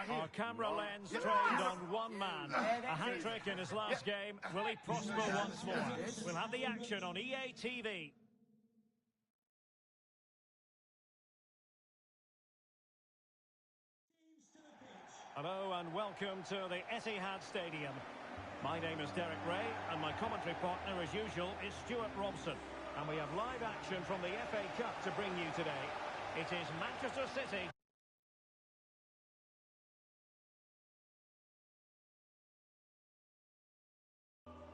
Our camera lens trained on one man. A hat-trick in his last game. Will he prosper once more? We'll have the action on EA TV. Hello and welcome to the Etihad Stadium. My name is Derek Ray and my commentary partner as usual is Stuart Robson. And we have live action from the FA Cup to bring you today. It is Manchester City.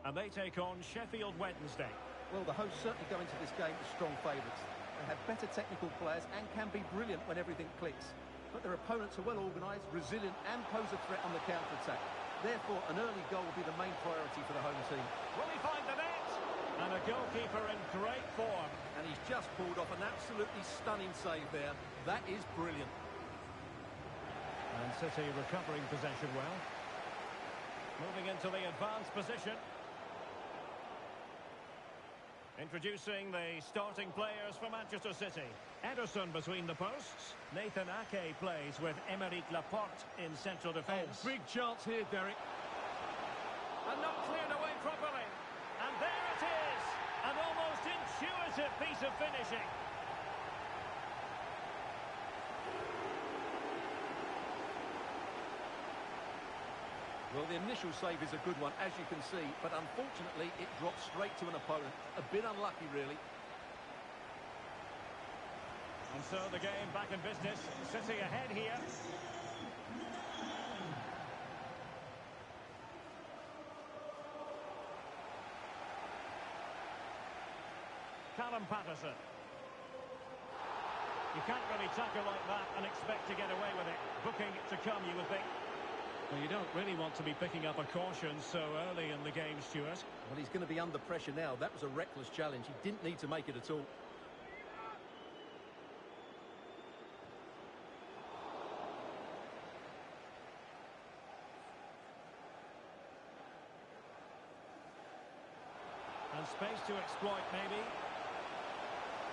And they take on Sheffield Wednesday. Well, the hosts certainly go into this game as strong favourites. They have better technical players and can be brilliant when everything clicks. But their opponents are well organised, resilient and pose a threat on the counter-attack. Therefore, an early goal will be the main priority for the home team. Will he find the net? And a goalkeeper in great form. And he's just pulled off an absolutely stunning save there. That is brilliant. And City recovering possession well. Moving into the advanced position. Introducing the starting players for Manchester City. Ederson between the posts. Nathan Ake plays with Aymeric Laporte in central defence. Oh, big chance here, Derek. And not cleared away properly. And there it is. An almost intuitive piece of finishing. Well, the initial save is a good one, as you can see, but unfortunately it dropped straight to an opponent. A bit unlucky, really. And so the game back in business. City ahead here. Callum Patterson. You can't really tackle like that and expect to get away with it. Booking to come, you would think. Well, you don't really want to be picking up a caution so early in the game, Stuart. Well, he's going to be under pressure now. That was a reckless challenge. He didn't need to make it at all. And space to exploit, maybe.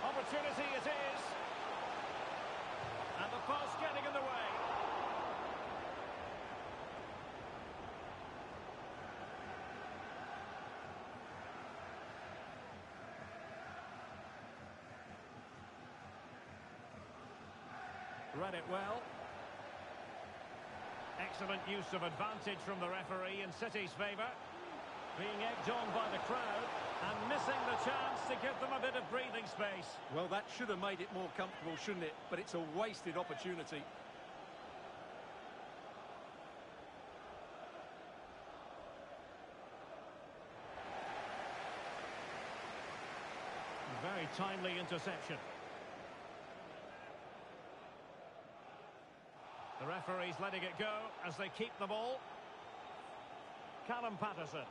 Opportunity it is. And the pass getting in the way. Read it well. Excellent use of advantage from the referee in City's favour. Being egged on by the crowd and missing the chance to give them a bit of breathing space. Well, that should have made it more comfortable, shouldn't it? But it's a wasted opportunity. Very timely interception. The referee's letting it go as they keep the ball. Callum Patterson.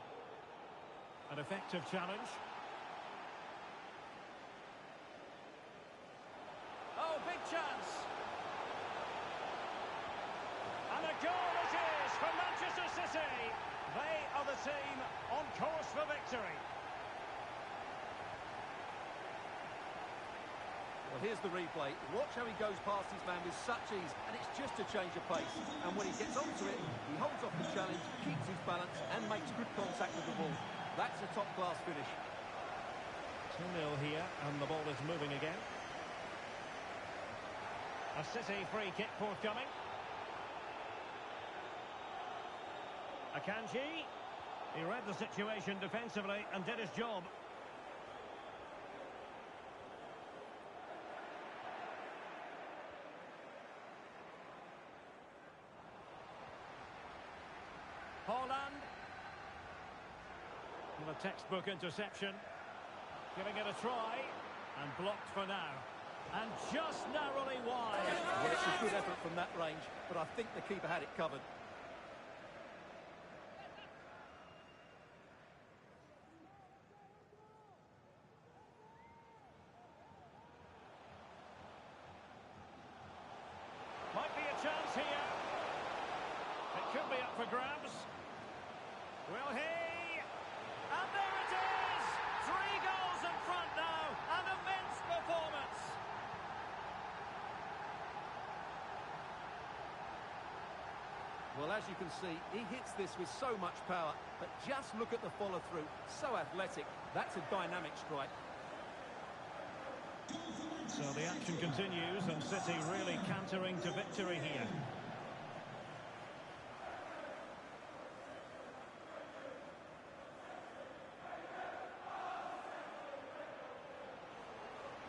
An effective challenge. Oh, big chance. And a goal it is for Manchester City. They are the team on course for victory. Well, here's the replay. Watch how he goes past his man with such ease, and it's just a change of pace. And when he gets onto it, he holds off the challenge, keeps his balance, and makes good contact with the ball. That's a top-class finish. 2-0 here, and the ball is moving again. A City free kick forthcoming. Akanji. He read the situation defensively and did his job. Holland. With a textbook interception. Giving it a try. And blocked for now. And just narrowly wide. Well, it's a good effort from that range, but I think the keeper had it covered. Might be a chance here. It could be up for grabs. Will he? And there it is! 3 goals in front now. An immense performance. Well, as you can see, he hits this with so much power, but just look at the follow-through. So athletic. That's a dynamic strike. So the action continues, and City really cantering to victory here.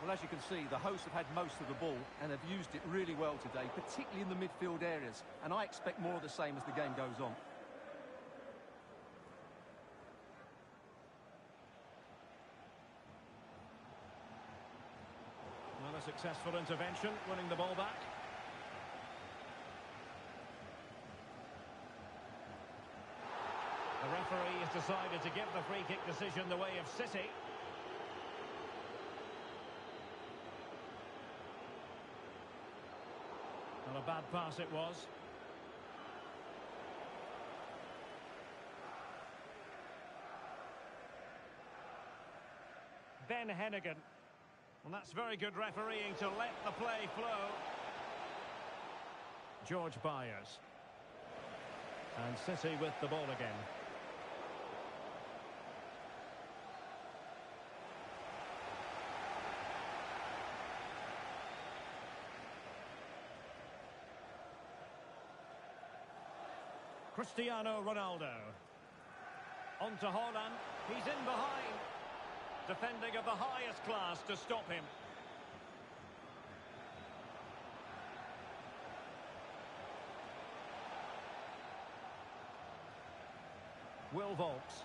Well, as you can see, the hosts have had most of the ball and have used it really well today, particularly in the midfield areas. And I expect more of the same as the game goes on. Well, a successful intervention, winning the ball back. The referee has decided to give the free kick decision the way of City. Well, a bad pass it was. Ben Hennigan. And that's very good refereeing to let the play flow. George Byers. And City with the ball again. Cristiano Ronaldo. On to Haaland. He's in behind. Defending of the highest class to stop him. Will Volks.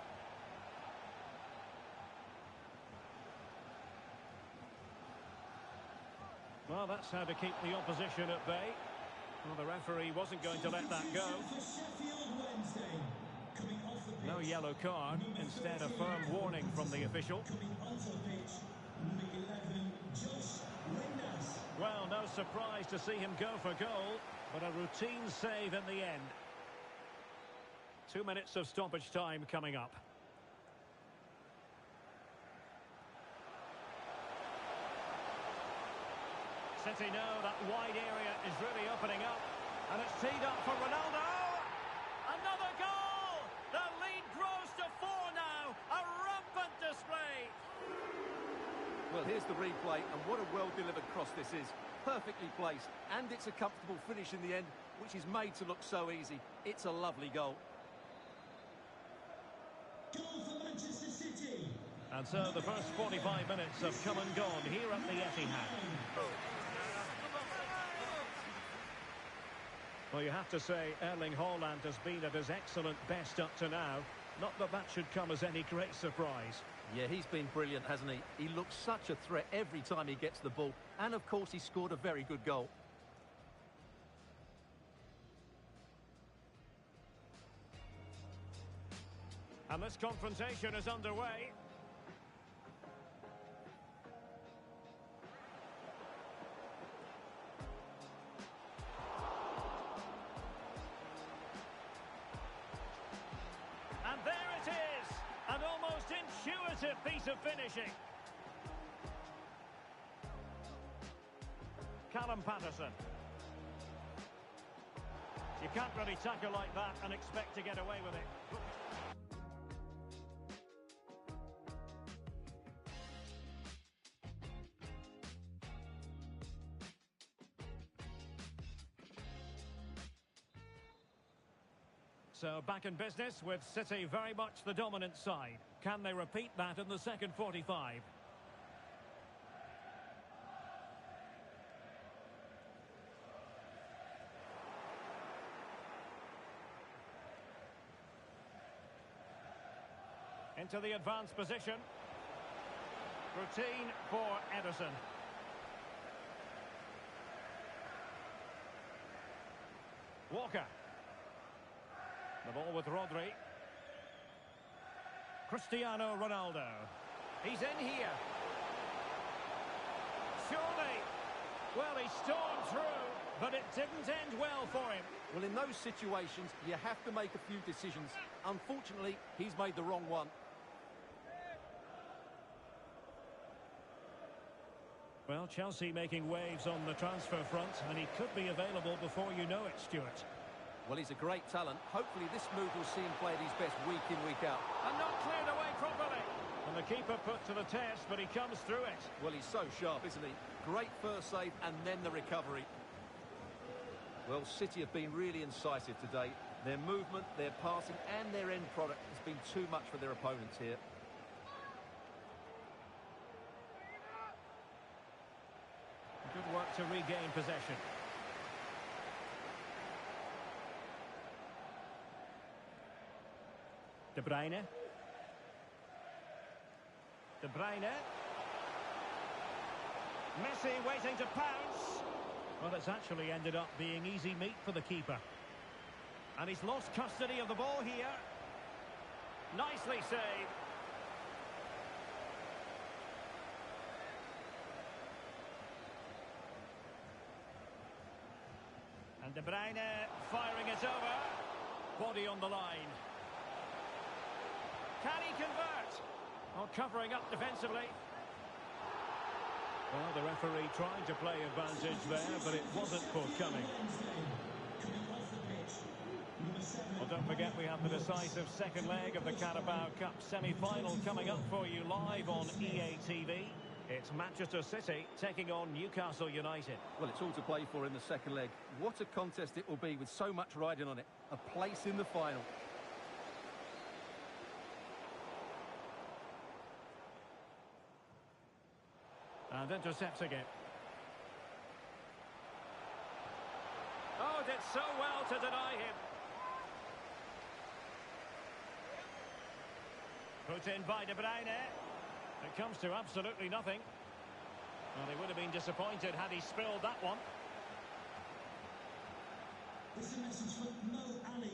Well, that's how to keep the opposition at bay. Well, the referee wasn't going to let that go. No yellow card, instead a firm warning from the official. Well, no surprise to see him go for goal, but a routine save in the end. 2 minutes of stoppage time coming up. City know that wide area is really opening up, and it's teed up for Ronaldo. Another goal! The lead grows to 4 now. A rampant display. Well, here's the replay, and what a well-delivered cross this is. Perfectly placed, and it's a comfortable finish in the end, which is made to look so easy. It's a lovely goal. Goal for Manchester City. And so the first 45 minutes have come and gone here at the Etihad. Well, you have to say Erling Haaland has been at his excellent best up to now. Not that that should come as any great surprise. Yeah, he's been brilliant, hasn't he? He looks such a threat every time he gets the ball. And, of course, he scored a very good goal. And this confrontation is underway. And there it is! An almost intuitive piece of finishing. Callum Patterson. You can't really tackle like that and expect to get away with it. So back in business with City very much the dominant side. Can they repeat that in the second 45? Into the advanced position. Routine for Ederson. Walker. The ball with Rodri. Cristiano Ronaldo. He's in here. Surely. Well, he stormed through, but it didn't end well for him. Well, in those situations, you have to make a few decisions. Unfortunately, he's made the wrong one. Well, Chelsea making waves on the transfer front, and he could be available before you know it, Stuart. Well, he's a great talent. Hopefully this move will see him play at his best week in, week out. And not cleared away properly. And the keeper put to the test, but he comes through it. Well, he's so sharp, isn't he? Great first save and then the recovery. Well, City have been really incisive today. Their movement, their passing and their end product has been too much for their opponents here. Good work to regain possession. De Bruyne. De Bruyne. Messi waiting to pounce. Well, it's actually ended up being easy meat for the keeper. And he's lost custody of the ball here. Nicely saved. And De Bruyne firing it over. Body on the line. Can he convert? Oh, covering up defensively. Well, the referee trying to play advantage there, but it wasn't forthcoming. Well, don't forget we have the decisive second leg of the Carabao Cup semi-final coming up for you live on EA TV. It's Manchester City taking on Newcastle United. Well, it's all to play for in the second leg. What a contest it will be with so much riding on it. A place in the final. And intercepting it. Oh, did so well to deny him. Put in by De Bruyne. It comes to absolutely nothing. Well, he would have been disappointed had he spilled that one. This is a message from Mo Ali.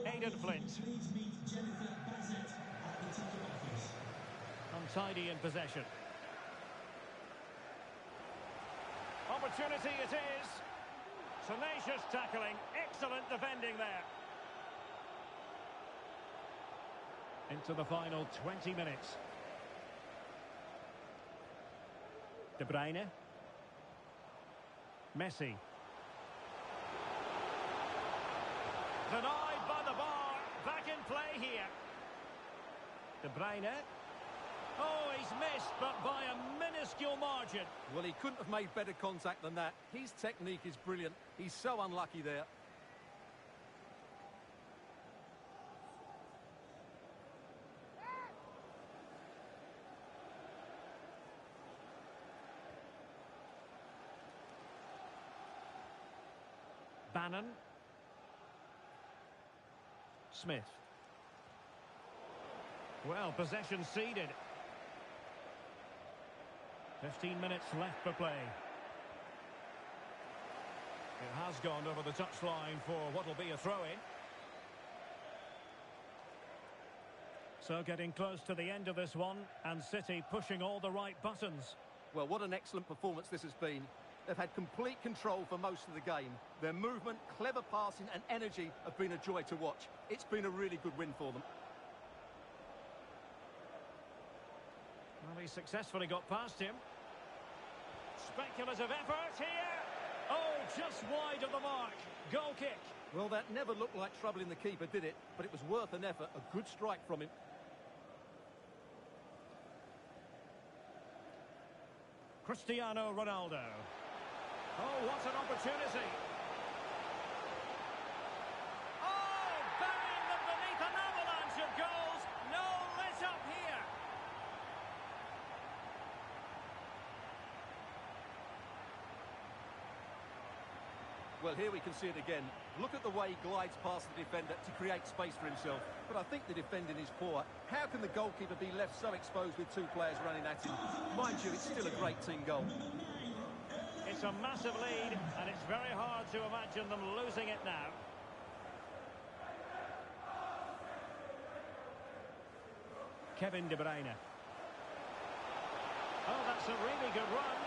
Aidan Flint. Please meet Jennifer Bassett at the ticket office. Untidy in possession. Opportunity it is. Tenacious tackling. Excellent defending there. Into the final 20 minutes. De Bruyne. Messi. Denied by the bar. Back in play here. De Bruyne. Oh, he's missed, but by a minuscule margin. Well, he couldn't have made better contact than that. His technique is brilliant. He's so unlucky there. Bannon. Smith. Well, possession ceded. 15 minutes left for play. It has gone over the touchline for what will be a throw-in. So getting close to the end of this one, and City pushing all the right buttons. Well, what an excellent performance this has been. They've had complete control for most of the game. Their movement, clever passing and energy have been a joy to watch. It's been a really good win for them. Well, he successfully got past him. Speculative effort here. Oh, just wide of the mark. Goal kick. Well, that never looked like troubling the keeper, did it? But it was worth an effort. A good strike from him. Cristiano Ronaldo. Oh, what an opportunity. Oh, banging them beneath an avalanche of goals. No let up here. Well, here we can see it again. Look at the way he glides past the defender to create space for himself. But I think the defending is poor. How can the goalkeeper be left so exposed with two players running at him? Mind you, it's still a great team goal. It's a massive lead, and it's very hard to imagine them losing it now. Kevin De Bruyne. Oh, that's a really good run.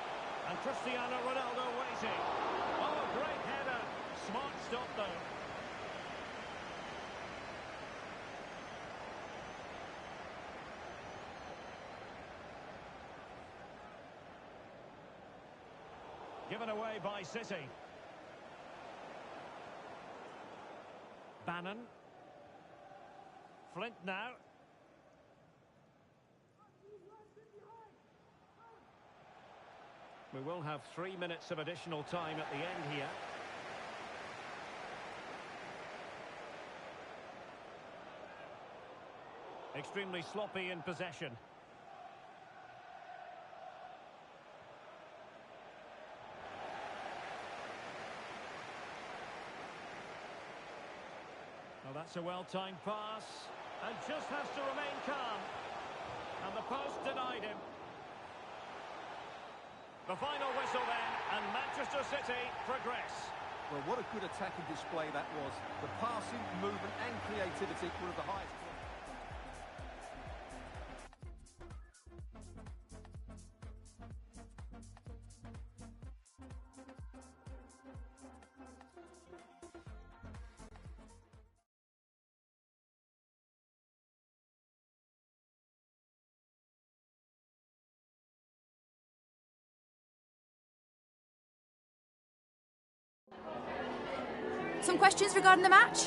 And Cristiano Ronaldo waiting. Oh, great header. Smart stop, though. Given away by City. Bannon. Flint now. We will have 3 minutes of additional time at the end here. Extremely sloppy in possession. Well, that's a well-timed pass. And just has to remain calm. And the post denied him. The final whistle then, and Manchester City progress. Well, what a good attacking display that was. The passing, movement and creativity were of the highest quality. Some questions regarding the match?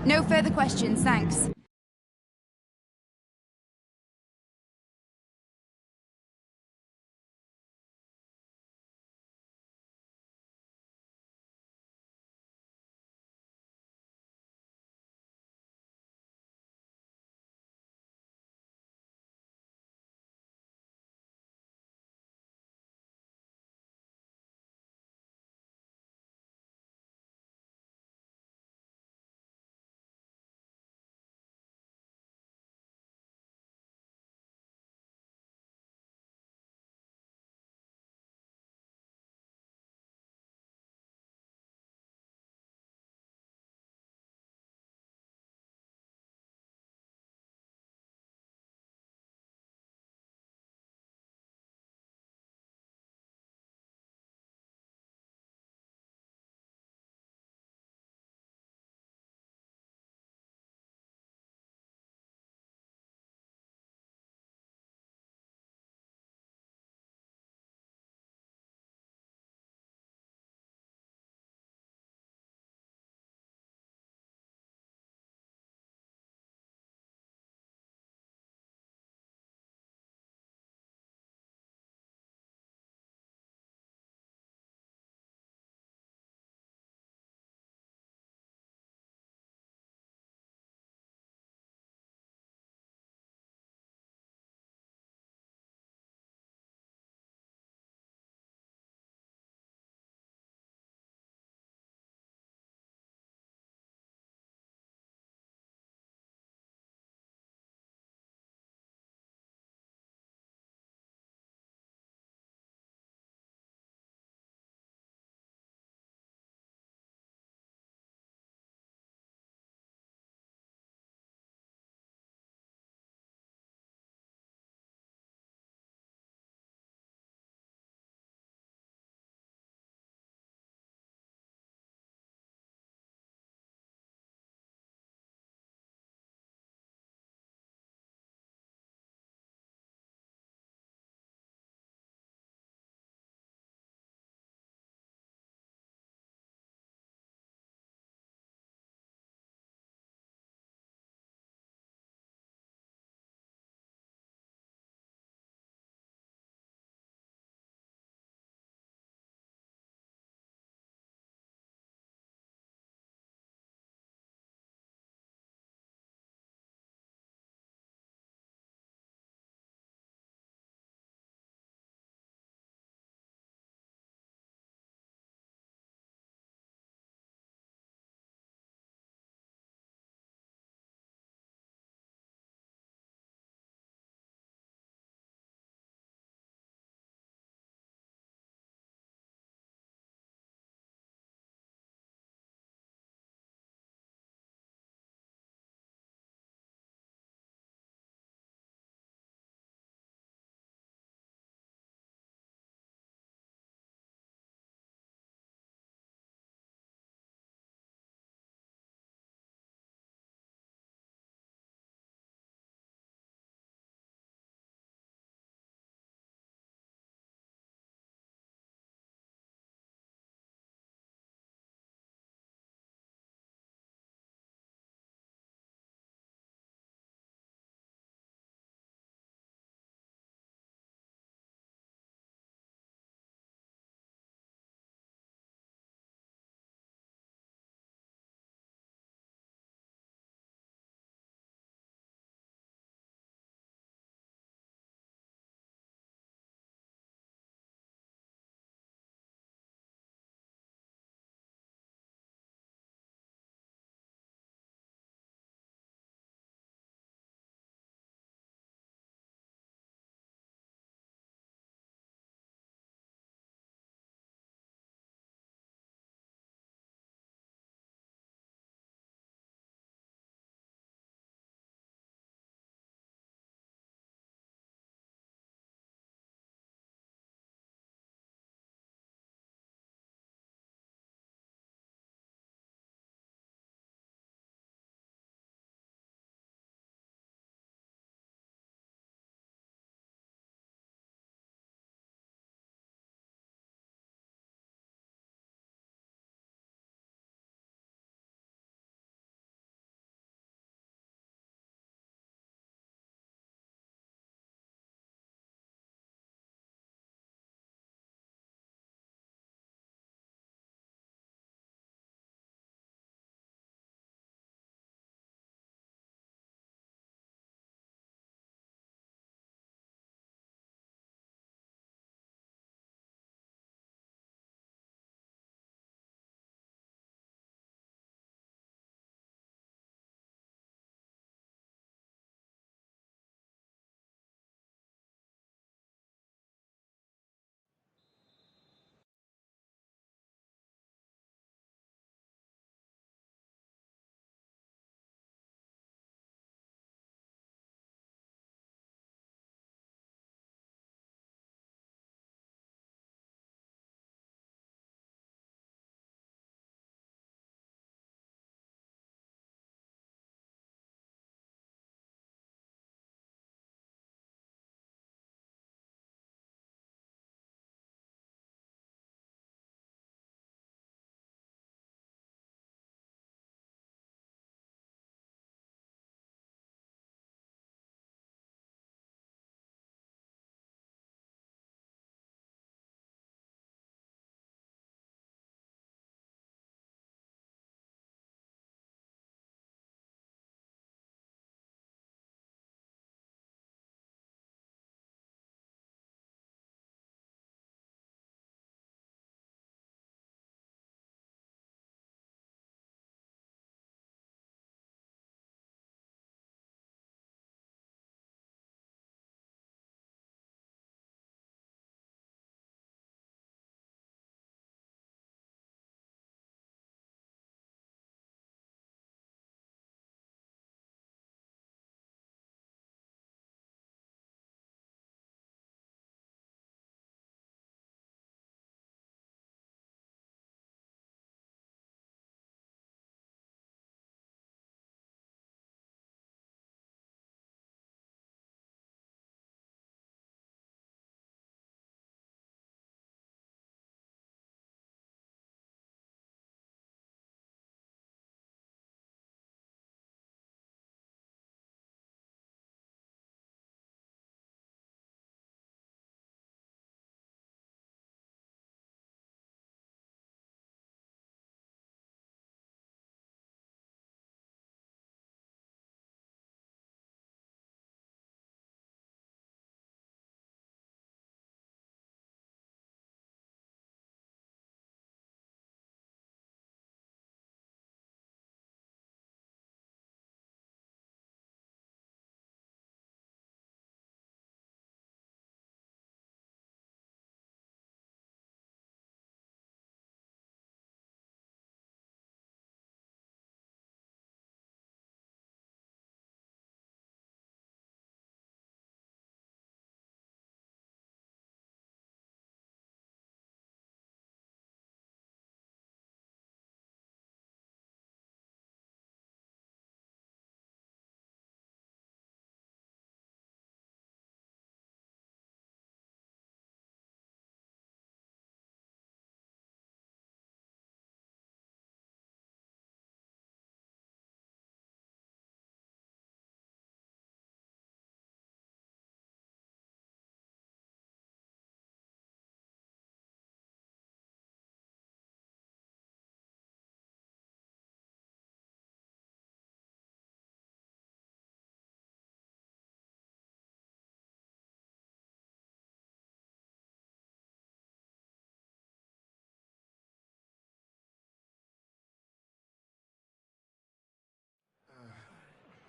No further questions, thanks.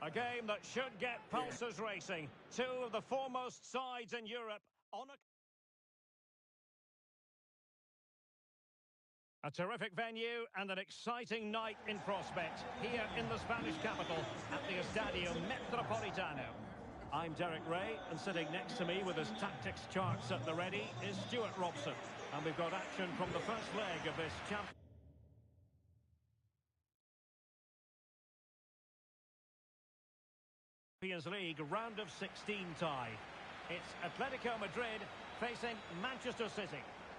A game that should get pulses racing. Two of the foremost sides in Europe on a terrific venue and an exciting night in prospect here in the Spanish capital at the Estadio Metropolitano. I'm Derek Ray, and sitting next to me with his tactics charts at the ready is Stuart Robson. And we've got action from the first leg of this Champions League round of 16 tie. It's Atletico Madrid facing Manchester City.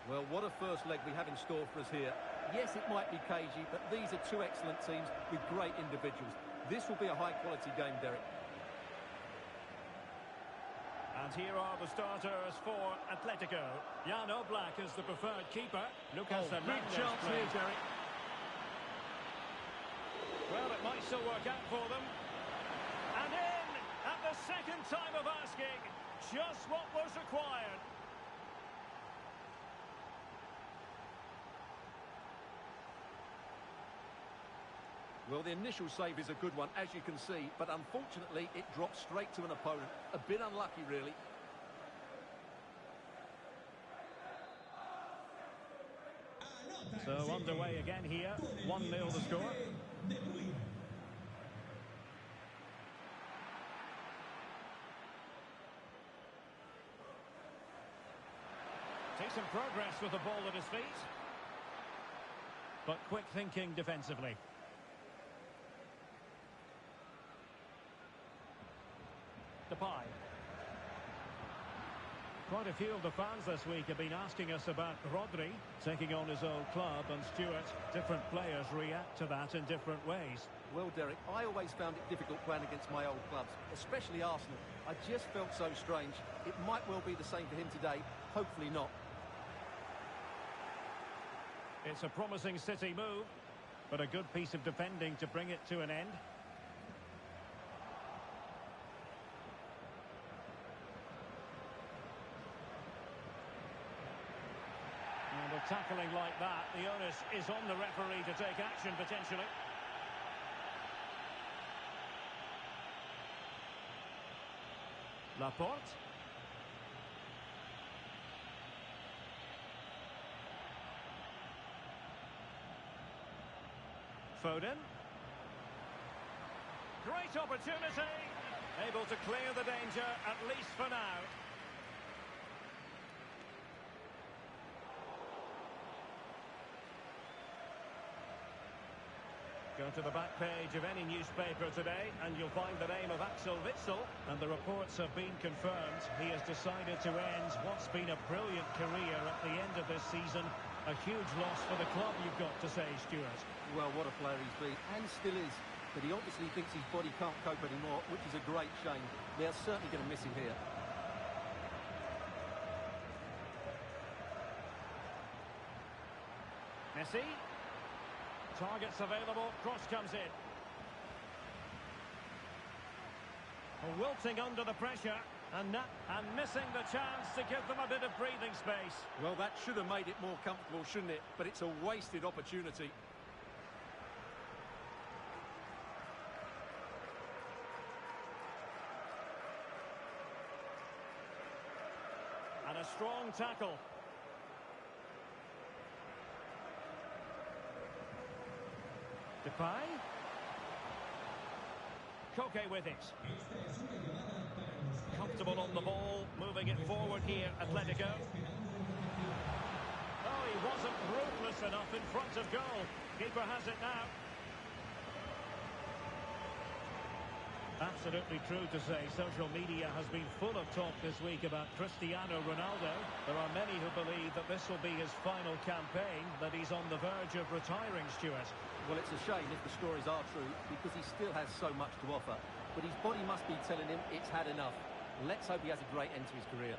Well, what a first leg we have in store for us here. Yes, it might be cagey, but these are two excellent teams with great individuals. This will be a high-quality game, Derek. And here are the starters for Atletico. Jan Oblak is the preferred keeper. Lucas Big chance here, Derek. Well, it might still work out for them. And in at the second time of asking, just what was required. Well, the initial save is a good one, as you can see, but unfortunately it dropped straight to an opponent. A bit unlucky, really. So underway again here, 1-0 the score. Decent progress with the ball at his feet. But quick thinking defensively. Depay. Quite a few of the fans this week have been asking us about Rodri taking on his old club, and Stuart, different players react to that in different ways. Well, Derek, I always found it difficult playing against my old clubs, especially Arsenal. I just felt so strange. It might well be the same for him today, hopefully not. It's a promising City move, but a good piece of defending to bring it to an end. And a tackling like that, the onus is on the referee to take action potentially. Laporte. Foden. Great opportunity. Able to clear the danger, at least for now. Go to the back page of any newspaper today and you'll find the name of Axel Witsel, and the reports have been confirmed. He has decided to end what's been a brilliant career at the end of this season. A huge loss for the club, you've got to say, Stuart. Well, what a player he's been, and still is. But he obviously thinks his body can't cope anymore, which is a great shame. They're certainly going to miss him here. Messi. Targets available, cross comes in. Wilting under the pressure and missing the chance to give them a bit of breathing space. Well, that should have made it more comfortable, shouldn't it? But it's a wasted opportunity. And a strong tackle. Depay. Koke with it. Comfortable on the ball, moving it forward here, Atletico. Oh, he wasn't ruthless enough in front of goal. Keeper has it now. Absolutely true to say social media has been full of talk this week about Cristiano Ronaldo. There are many who believe that this will be his final campaign, that he's on the verge of retiring, Stuart. Well, it's a shame if the stories are true, because he still has so much to offer. But his body must be telling him it's had enough. Let's hope he has a great end to his career.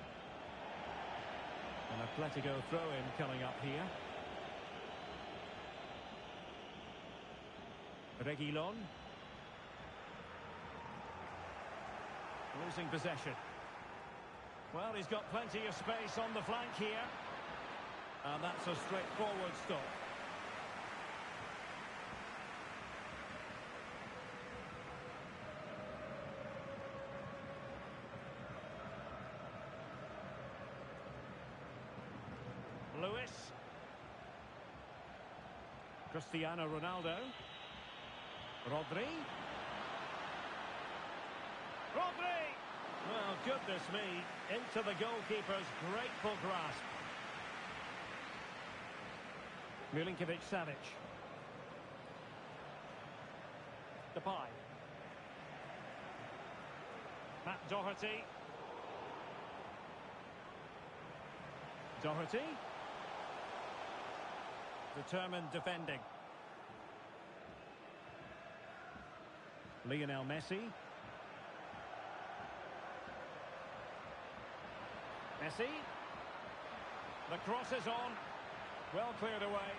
An Atletico throw-in coming up here. Reguilon. Losing possession. Well, he's got plenty of space on the flank here. And that's a straightforward stop. Lewis. Cristiano Ronaldo. Rodri. Rodri! Well, goodness me, into the goalkeeper's grateful grasp. Milinkovic-Savic. Depay. Matt Doherty. Doherty. Determined defending. Lionel Messi. Messi. The cross is on. Well cleared away.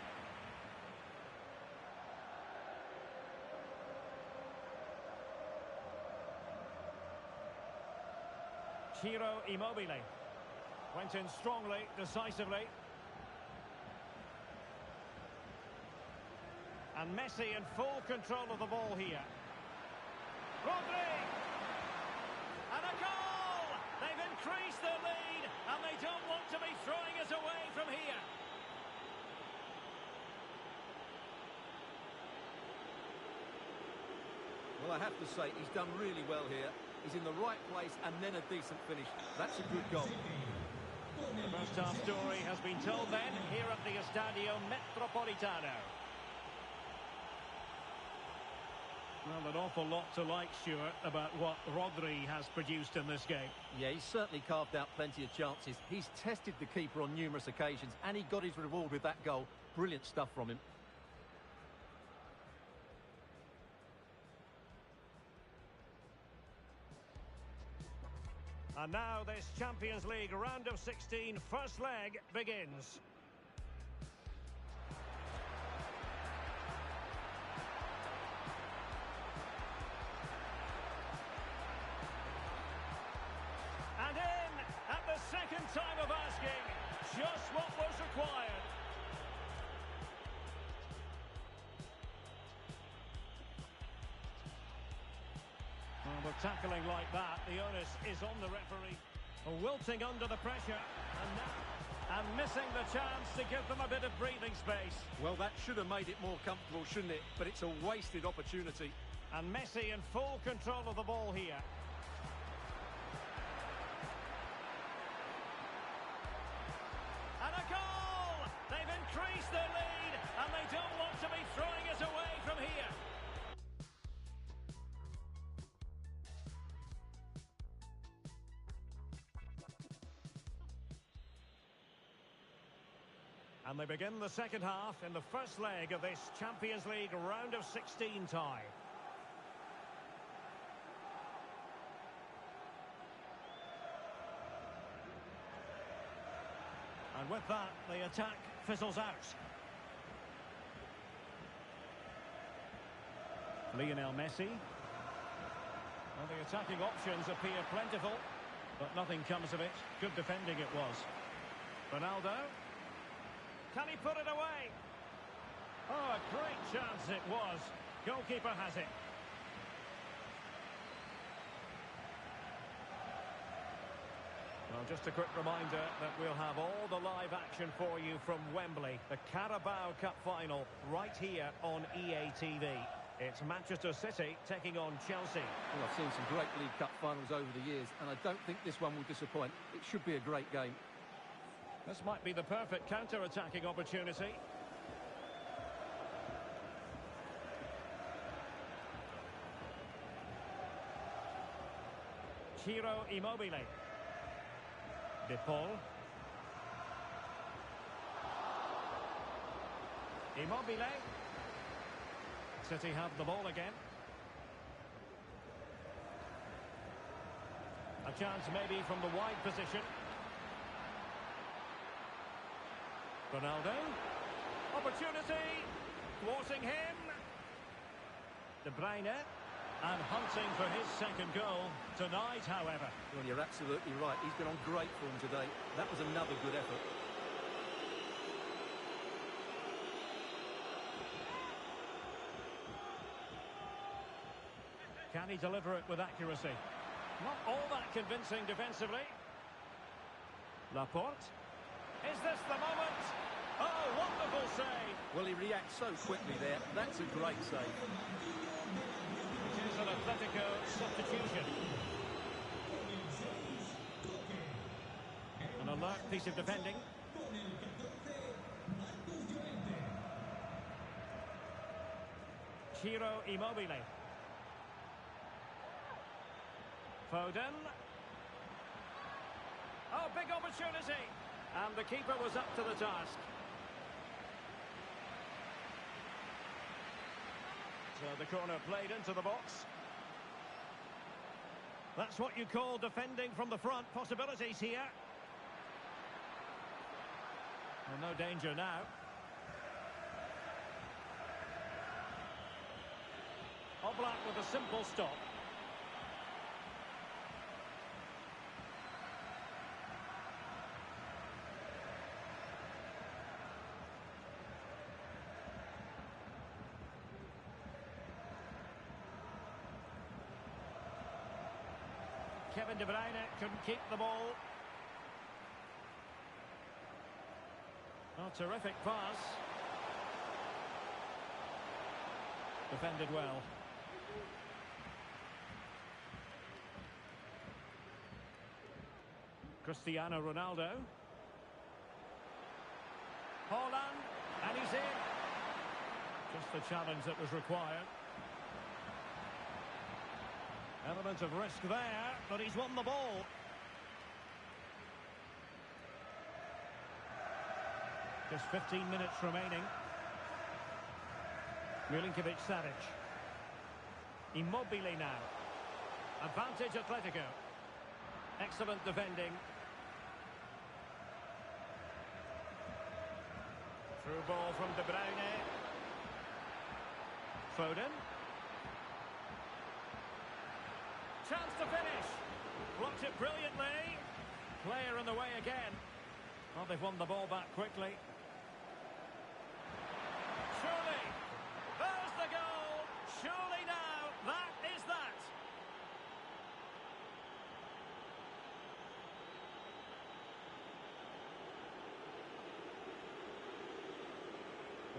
Ciro Immobile. Went in strongly, decisively. And Messi in full control of the ball here. Rodri! And a goal! They've increased their lead, and they don't want to be throwing it away from here. Well, I have to say, he's done really well here. He's in the right place and then a decent finish. That's a good goal. The first half story has been told then here at the Estadio Metropolitano. Well, an awful lot to like, Stuart, about what Rodri has produced in this game. Yeah, he's certainly carved out plenty of chances. He's tested the keeper on numerous occasions, and he got his reward with that goal. Brilliant stuff from him. And now this Champions League round of 16 first leg begins. And in at the second time of asking, just what was required. Well, with tackling like that, the onus is on the referee. Wilting under the pressure, and missing the chance to give them a bit of breathing space. Well, that should have made it more comfortable, shouldn't it? But it's a wasted opportunity. And Messi in full control of the ball here. And a goal! They've increased their lead, and they don't want to be throwing it away from here. And they begin the second half in the first leg of this Champions League round of 16 tie. And with that, the attack fizzles out. Lionel Messi. Well, the attacking options appear plentiful, but nothing comes of it. Good defending it was. Ronaldo. Can he put it away? Oh, a great chance it was. Goalkeeper has it. Well, just a quick reminder that we'll have all the live action for you from Wembley. The Carabao Cup final right here on EA TV. It's Manchester City taking on Chelsea. Well, I've seen some great League Cup finals over the years, and I don't think this one will disappoint. It should be a great game. This might be the perfect counter-attacking opportunity. Ciro Immobile. De Paul. Immobile. City have the ball again. A chance maybe from the wide position. Ronaldo. Opportunity. Thwarting him. De Bruyne. And hunting for his second goal tonight, however. Well, you're absolutely right. He's been on great form today. That was another good effort. Can he deliver it with accuracy? Not all that convincing defensively. Laporte. Is this the moment? Oh, wonderful save. Well, he reacts so quickly there. That's a great save. It is an Atletico substitution. An alert piece of defending. Ciro Immobile. Foden. Oh, big opportunity. And the keeper was up to the task. So the corner played into the box. That's what you call defending from the front. Possibilities here. Well, no danger now. Oblak with a simple stop. Kevin De Bruyne couldn't keep the ball. Oh, terrific pass. Defended well. Cristiano Ronaldo. Haaland, and he's in. Just the challenge that was required. Element of risk there, but he's won the ball. Just 15 minutes remaining. Milinkovic-Savic. Immobile now. Advantage Atletico. Excellent defending. Through ball from De Bruyne. Foden. Chance to finish. Blocked it brilliantly. Player in the way again. Well, they've won the ball back quickly. Surely. There's the goal. Surely now. That is that.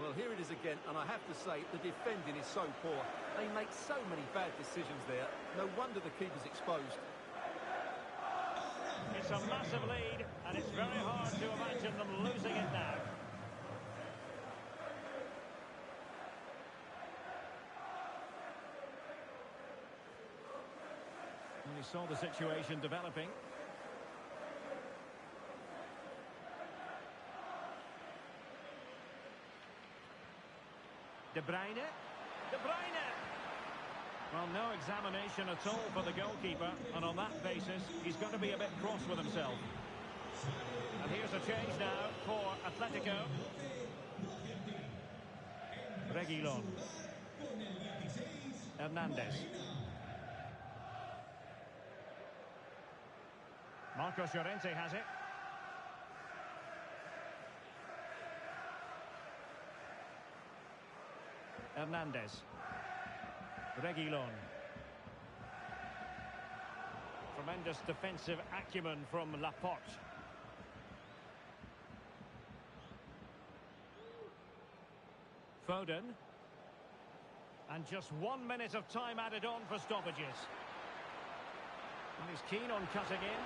Well, here it is again, and I have to say, the defending is so poor. They make so many bad decisions there. No wonder the keeper's exposed. It's a massive lead, and it's very hard to imagine them losing it now. And we saw the situation developing. De Bruyne. De Bruyne! Well, no examination at all for the goalkeeper, and on that basis, he's going to be a bit cross with himself. And here's a change now for Atletico. Reguilon. Hernandez. Marcos Llorente has it. Hernandez. Reguilon. Tremendous defensive acumen from Laporte. Foden. And just 1 minute of time added on for stoppages. And he's keen on cutting in.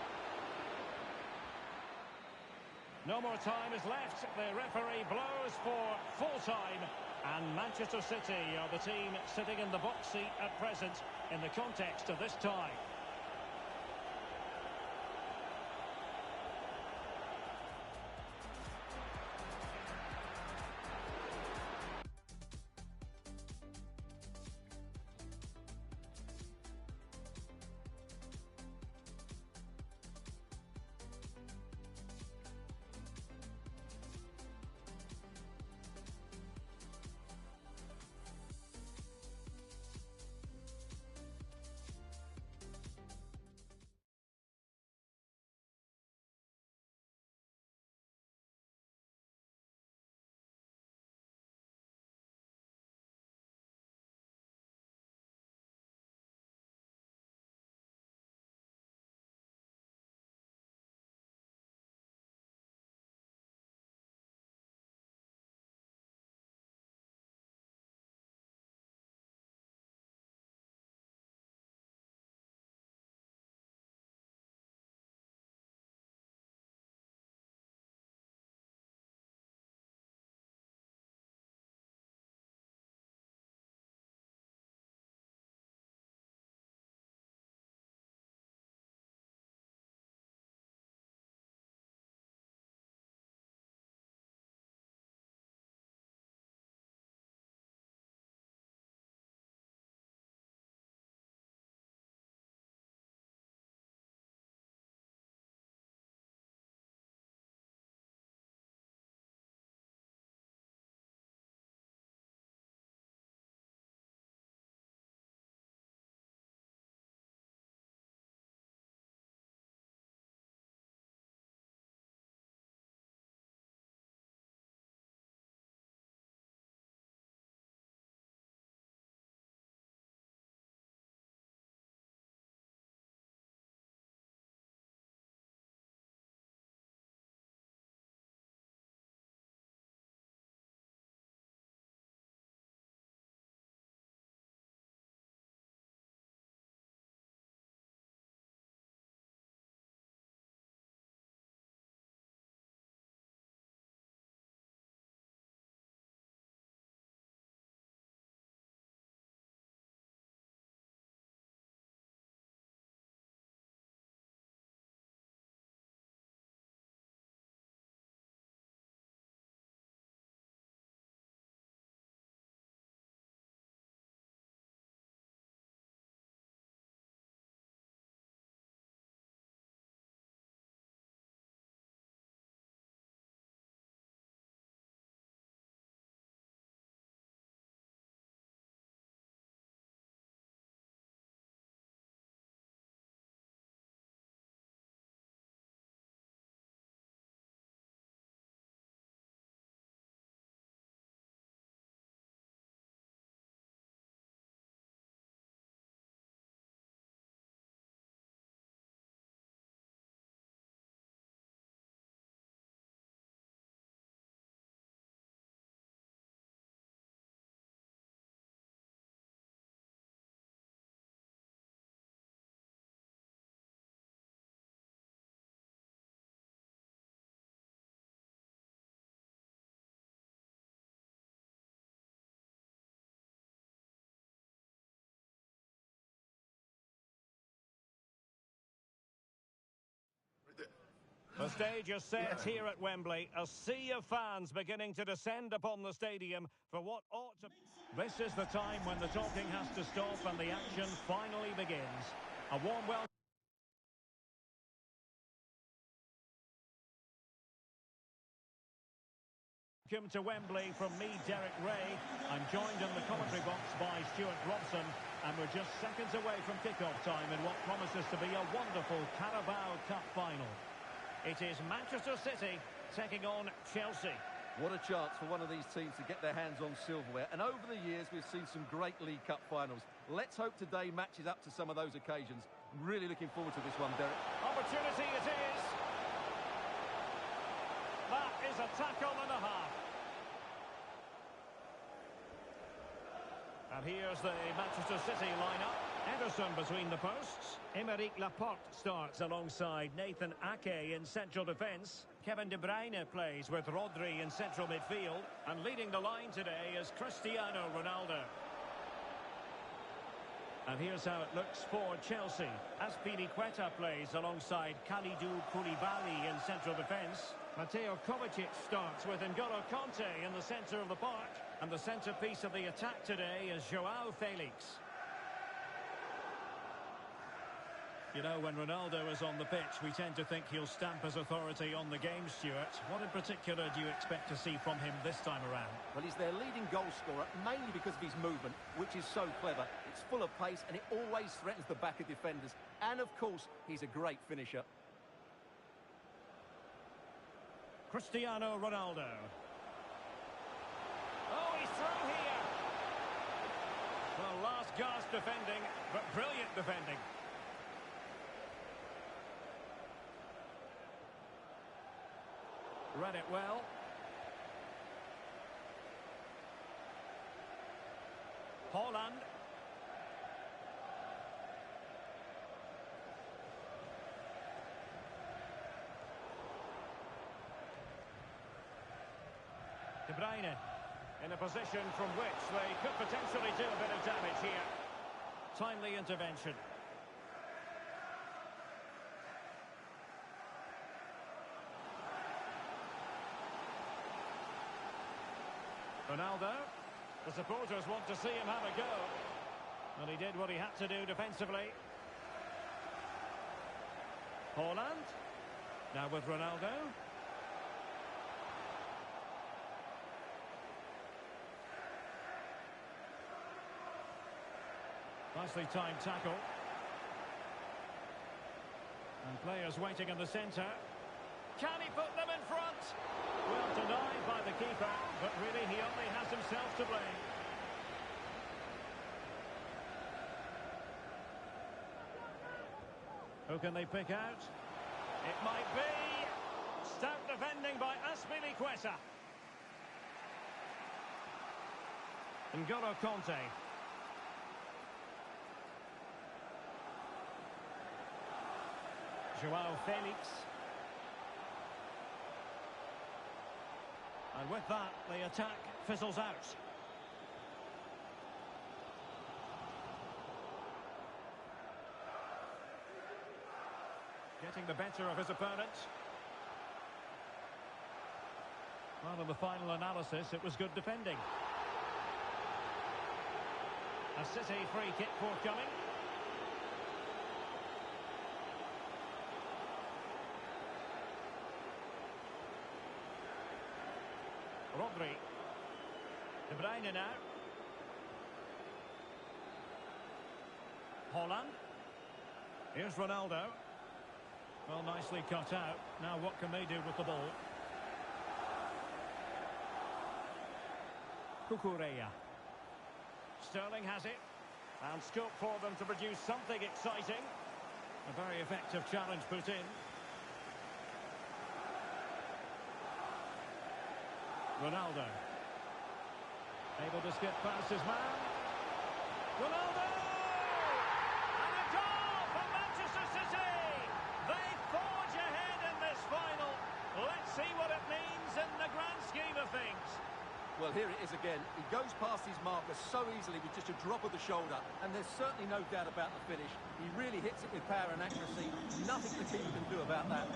No more time is left. The referee blows for full time. And Manchester City are the team sitting in the box seat at present in the context of this tie. The stage is set here at Wembley. A sea of fans beginning to descend upon the stadium for what ought to... This is the time when the talking has to stop and the action finally begins. A warm welcome to Wembley from me, Derek Ray. I'm joined in the commentary box by Stuart Robson, and we're just seconds away from kick-off time in what promises to be a wonderful Carabao Cup final. It is Manchester City taking on Chelsea. What a chance for one of these teams to get their hands on silverware. And over the years, we've seen some great League Cup finals. Let's hope today matches up to some of those occasions. Really looking forward to this one, Derek. Opportunity it is. That is a tackle and a half. And here's the Manchester City lineup. Ederson between the posts. Aymeric Laporte starts alongside Nathan Ake in central defence. Kevin De Bruyne plays with Rodri in central midfield. And leading the line today is Cristiano Ronaldo. And here's how it looks for Chelsea. Azpilicueta plays alongside Kalidou Koulibaly in central defence. Mateo Kovacic starts with N'Golo Kanté in the centre of the park. And the centrepiece of the attack today is João Felix. You know, when Ronaldo is on the pitch, we tend to think he'll stamp his authority on the game, Stuart. What in particular do you expect to see from him this time around? Well, he's their leading goal scorer, mainly because of his movement, which is so clever. It's full of pace, and it always threatens the back of defenders. And, of course, he's a great finisher. Cristiano Ronaldo. Oh, he's through here. Well, last gasp defending, but brilliant defending. Read it well. Haaland. De Bruyne in a position from which they could potentially do a bit of damage here. Timely intervention. Ronaldo. The supporters want to see him have a go. And he did what he had to do defensively. Haaland. Now with Ronaldo. Nicely timed tackle. And players waiting in the centre. Can he put them in front? Well denied by the keeper, but really he only has himself to blame. Who can they pick out? It might be stout defending by Azpilicueta. N'Golo Kanté. João Felix. And with that, the attack fizzles out. Getting the better of his opponent. Well, in the final analysis, it was good defending. A City free kick forthcoming. Rodri. De Bruyne now. Haaland. Here's Ronaldo. Well, nicely cut out. Now what can they do with the ball? Cucurella. Sterling has it. And scope for them to produce something exciting. A very effective challenge put in. Ronaldo. Able to skip past his man. Ronaldo! And a goal for Manchester City! They forge ahead in this final. Let's see what it means in the grand scheme of things. Well, here it is again. He goes past his marker so easily with just a drop of the shoulder, and there's certainly no doubt about the finish. He really hits it with power and accuracy. Nothing the keeper can do about that.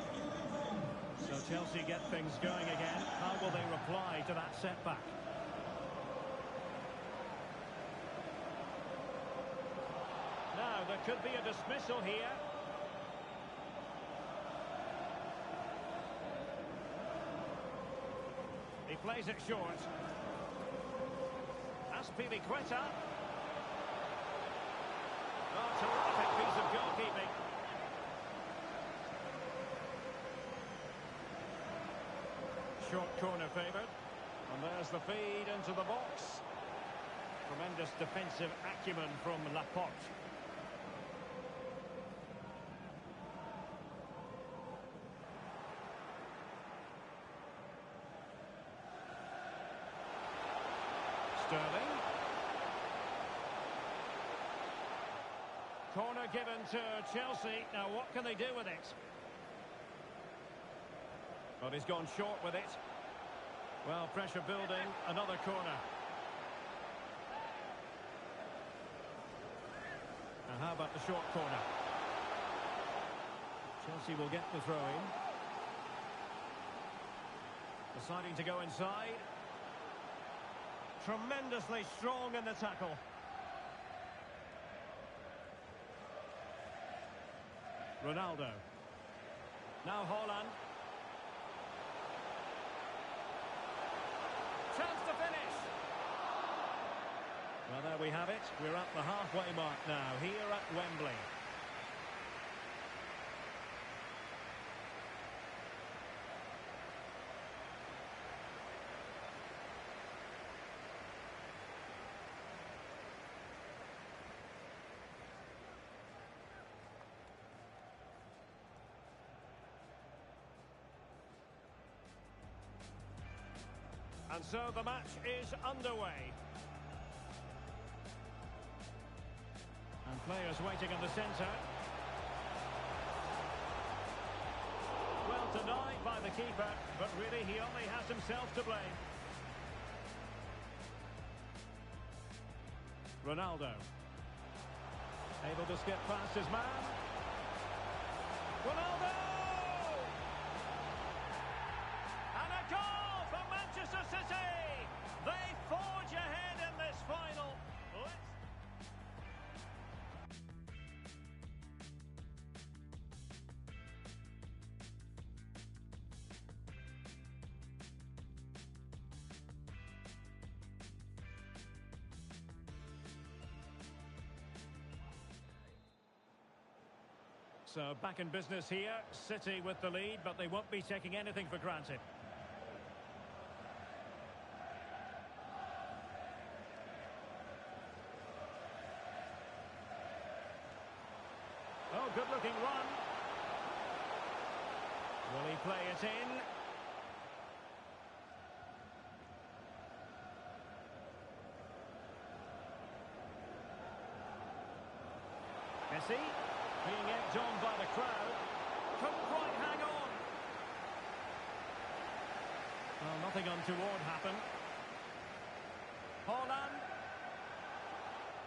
So Chelsea get things going again. How will they reply to that setback? Now, there could be a dismissal here. He plays it short. Aspilicueta. Oh, terrific piece of goalkeeping. Short corner favoured. And there's the feed into the box. Tremendous defensive acumen from Laporte. Sterling. Corner given to Chelsea. Now what can they do with it? But he's gone short with it. Well, pressure building. Another corner. Now how about the short corner? Chelsea will get the throw in. Deciding to go inside. Tremendously strong in the tackle. Ronaldo. Now Haaland. Chance to finish. Well, there we have it. We're at the halfway mark now, here at Wembley. And so the match is underway. And players waiting in the centre. Well denied by the keeper, but really he only has himself to blame. Ronaldo. Able to skip past his man. Ronaldo! And a goal for Manchester City! They forge ahead in this final. So back in business here, City with the lead, but they won't be taking anything for granted. Oh, good-looking run. Will he play it in? Messi, being egged on by the crowd. Couldn't quite hang on. Well, nothing untoward happened. Haaland.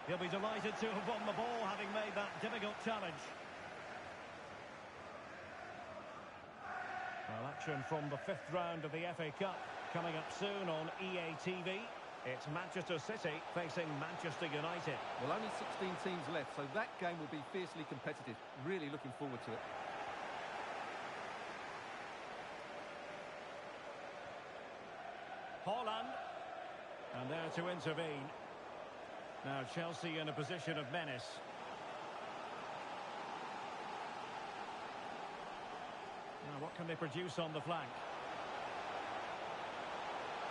He'll be delighted to have won the ball, having made that difficult challenge. Well, action from the fifth round of the FA Cup coming up soon on EA TV. It's Manchester City facing Manchester United. Well, only 16 teams left, so that game will be fiercely competitive. Really looking forward to it. Haaland. And there to intervene. Now Chelsea in a position of menace. Now what can they produce on the flank?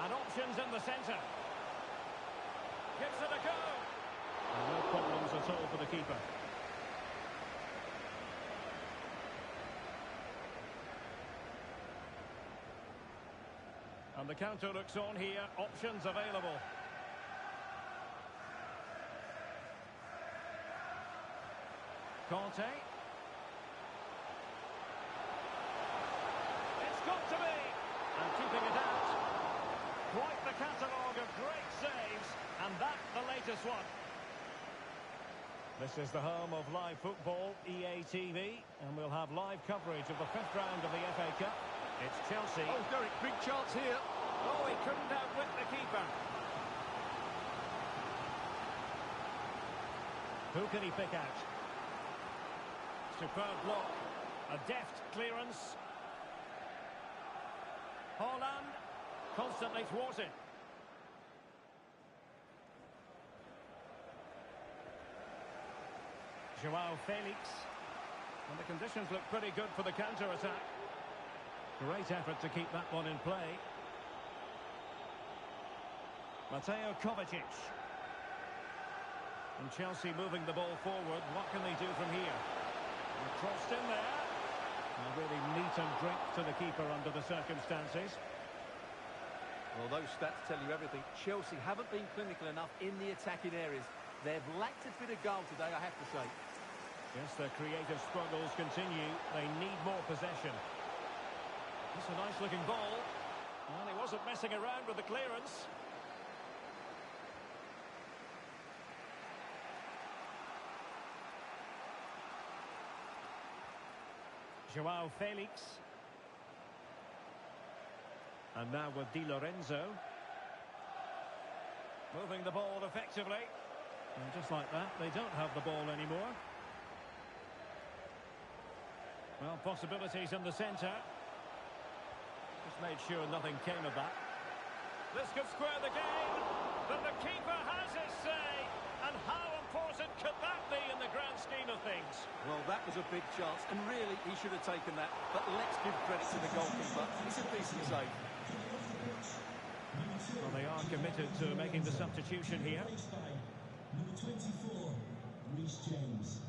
And options in the centre. Gives it a go. And no problems at all for the keeper. And the counter looks on here. Options available. Conte. It's got to be. And keeping it out. Quite the catalogue of great saves. And that the latest one. This is the home of live football, EA TV. And we'll have live coverage of the fifth round of the FA Cup. It's Chelsea. Oh, Derek, big chance here. Oh, he couldn't outwit the keeper. Who can he pick out? Superb block. A deft clearance. Haaland, constantly thwarted. Joao Felix. And the conditions look pretty good for the counter-attack. Great effort to keep that one in play. Mateo Kovacic. And Chelsea moving the ball forward. What can they do from here? And crossed in there. A really neat and drink to the keeper under the circumstances. Well, those stats tell you everything. Chelsea haven't been clinical enough in the attacking areas. They've lacked a bit of goal today, I have to say. Yes, their creative struggles continue. They need more possession. It's a nice-looking ball. Well, he wasn't messing around with the clearance. Joao Felix. And now with Di Lorenzo. Moving the ball effectively. And just like that, they don't have the ball anymore. Well, possibilities in the centre. Just made sure nothing came of that. This could square the game, but the keeper has his say. And how important could that be in the grand scheme of things? Well, that was a big chance, and really, he should have taken that. But let's give credit to the goalkeeper. It's a decent save. Well, they are committed to making the substitution here. Number 24, Reece James.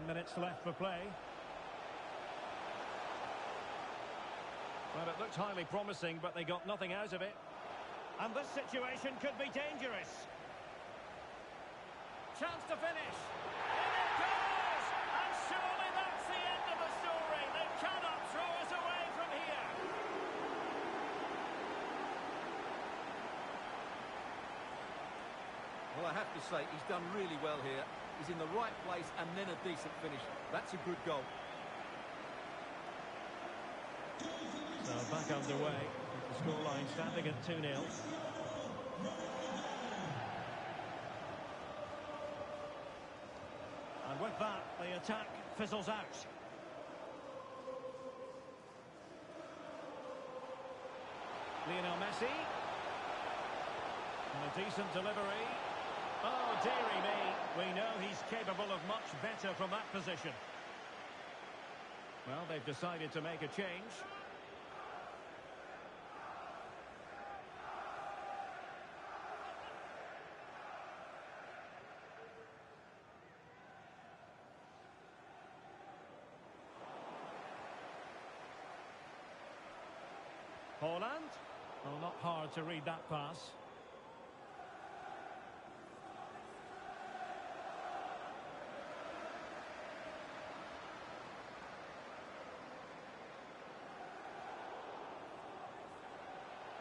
Minutes left for play. Well, it looked highly promising, but they got nothing out of it. And this situation could be dangerous. Chance to finish. And it goes! And surely that's the end of the story. They cannot throw us away from here. Well, I have to say, he's done really well here. He's in the right place and then a decent finish. That's a good goal. So back underway. The scoreline standing at 2-0. And with that, the attack fizzles out. Lionel Messi. And a decent delivery. Oh, dearie me. We know he's capable of much better from that position. Well, they've decided to make a change. Haaland. Well, not hard to read that pass.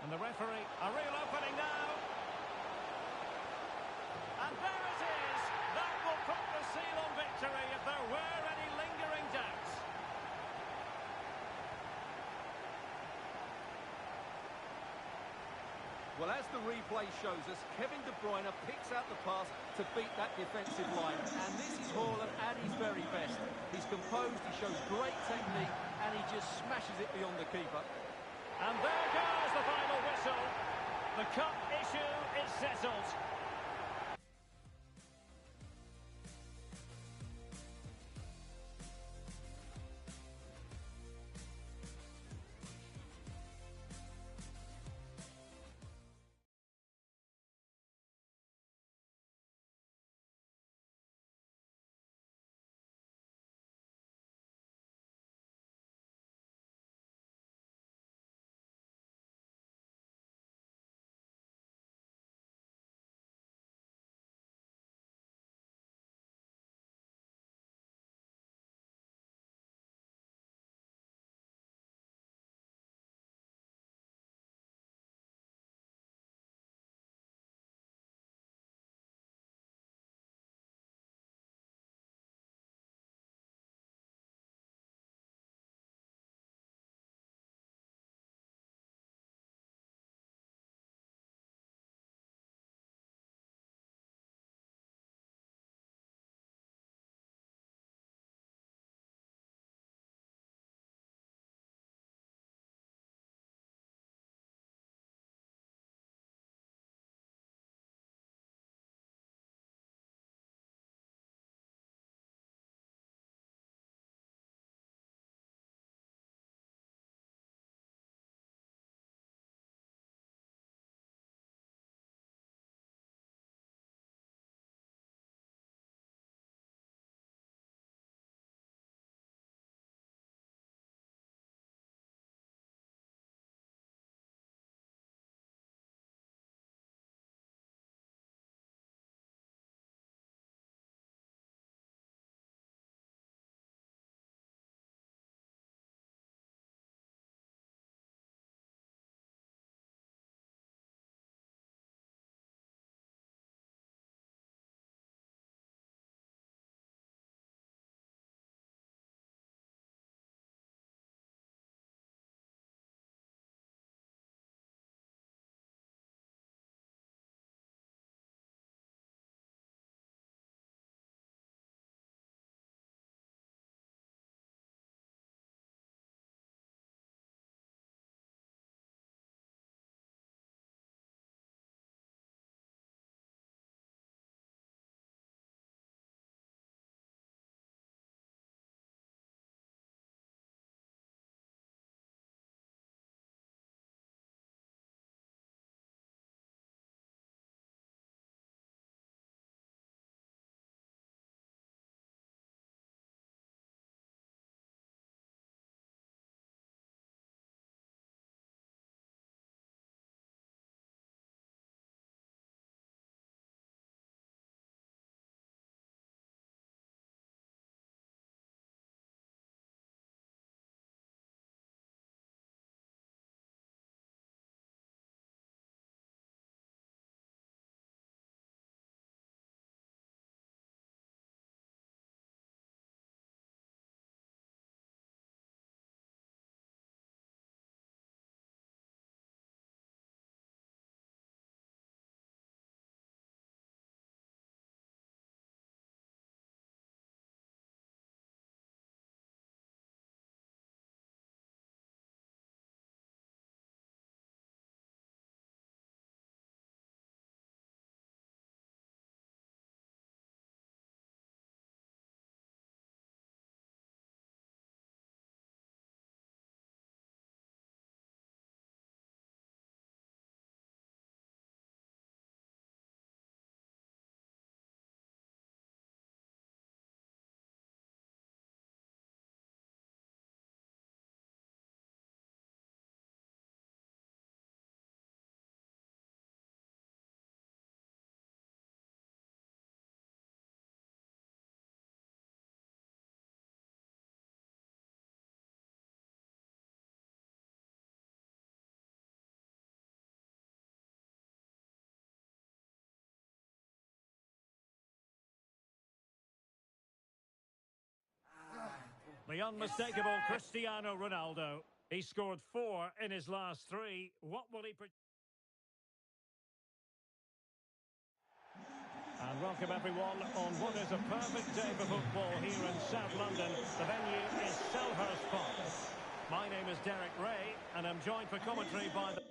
And the referee, a real opening now. And there it is. That will put the seal on victory if there were any lingering doubts. Well, as the replay shows us, Kevin De Bruyne picks out the pass to beat that defensive line. And this is Haaland at his very best. He's composed, he shows great technique, and he just smashes it beyond the keeper. And there goes the final whistle. The cup issue is settled. The unmistakable Cristiano Ronaldo. He scored 4 in his last 3. What will he... And welcome everyone on what is a perfect day for football here in South London. The venue is Selhurst Park. My name is Derek Ray, and I'm joined for commentary by the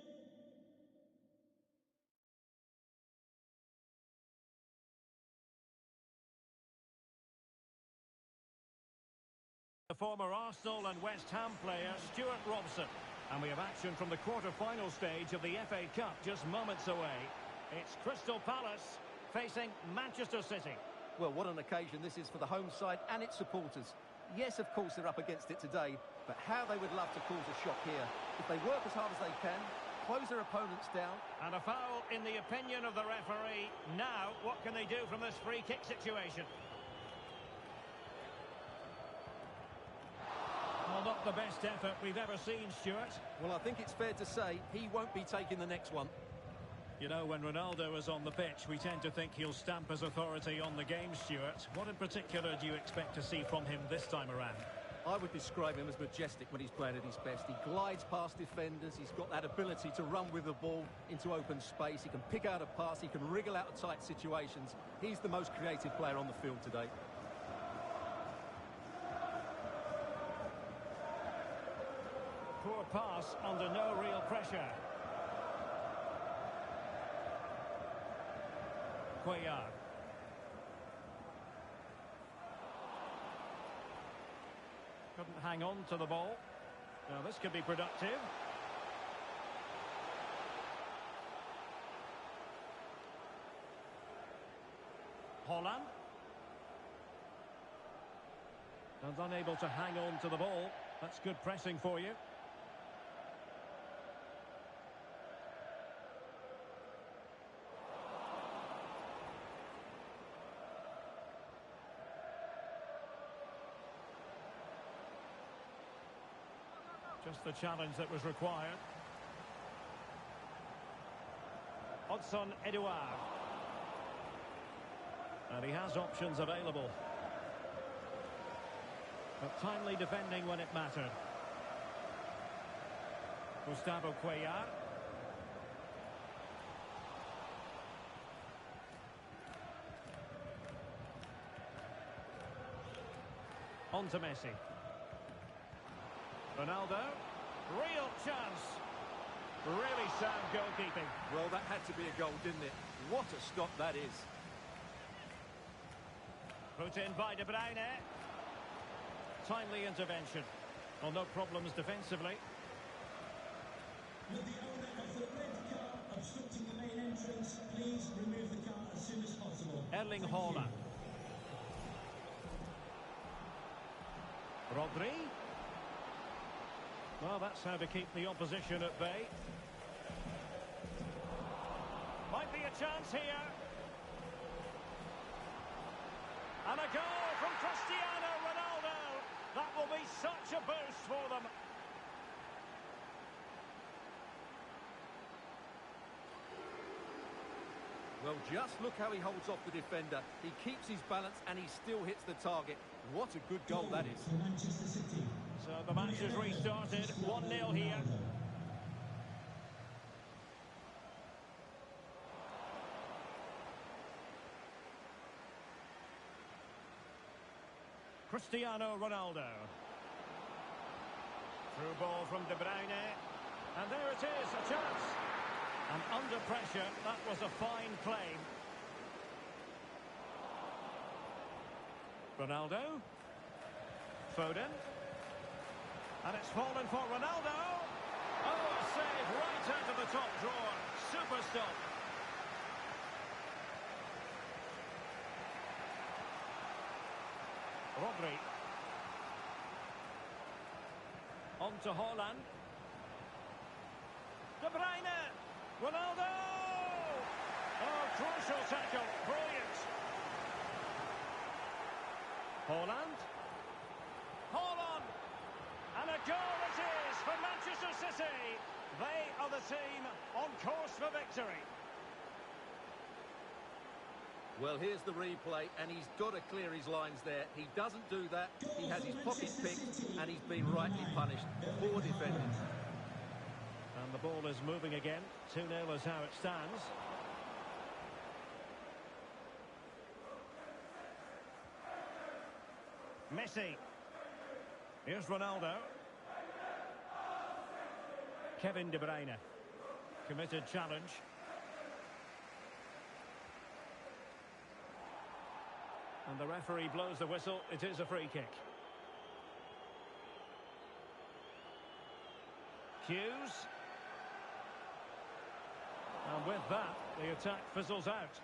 former Arsenal and West Ham player Stuart Robson. And we have action from the quarter-final stage of the FA Cup just moments away. It's Crystal Palace facing Manchester City. Well, what an occasion this is for the home side and its supporters. Yes, of course, they're up against it today, but how they would love to cause a shock here. If they work as hard as they can, close their opponents down. And a foul in the opinion of the referee. Now, what can they do from this free kick situation? Well, not the best effort we've ever seen, Stuart. Well, I think it's fair to say he won't be taking the next one. You know, when Ronaldo is on the pitch, we tend to think he'll stamp his authority on the game, Stuart. What in particular do you expect to see from him this time around? I would describe him as majestic when he's playing at his best. He glides past defenders. He's got that ability to run with the ball into open space. He can pick out a pass. He can wriggle out of tight situations. He's the most creative player on the field today. Poor pass under no real pressure. Cuellar. Couldn't hang on to the ball. Now this could be productive. Holland. And unable to hang on to the ball. That's good pressing for you. Just the challenge that was required. Odson Edouard. And he has options available. But timely defending when it mattered. Gustavo Cuellar. On to Messi. Ronaldo, real chance. Really sound goalkeeping. Well, that had to be a goal, didn't it? What a stop that is. Put in by De Bruyne. Timely intervention. Well, no problems defensively. With the owner of the red car obstructing the main entrance, please remove the car as soon as possible. Erling Thank Haaland. you. Rodri. Well, that's how to keep the opposition at bay. Might be a chance here. And a goal from Cristiano Ronaldo. That will be such a boost for them. Well, just look how he holds off the defender. He keeps his balance and he still hits the target. What a good goal that is. For Manchester City. So the match has restarted. 1-0 here. Cristiano Ronaldo. Through ball from De Bruyne. And there it is, a chance. And under pressure, that was a fine claim. Ronaldo. Foden. And it's fallen for Ronaldo. Oh, a save right out of the top drawer. Super stop. Rodri. On to Haaland. De Bruyne. Ronaldo! Oh, crucial tackle. Brilliant. Haaland. Haaland. And a goal it is for Manchester City. They are the team on course for victory. Well, here's the replay, and he's got to clear his lines there. He doesn't do that. He has his pocket picked, and he's been rightly punished. Poor defending. And the ball is moving again. 2-0 is how it stands. Messi. Here's Ronaldo. Kevin De Bruyne. Committed challenge. And the referee blows the whistle. It is a free kick. Hughes. And with that, the attack fizzles out.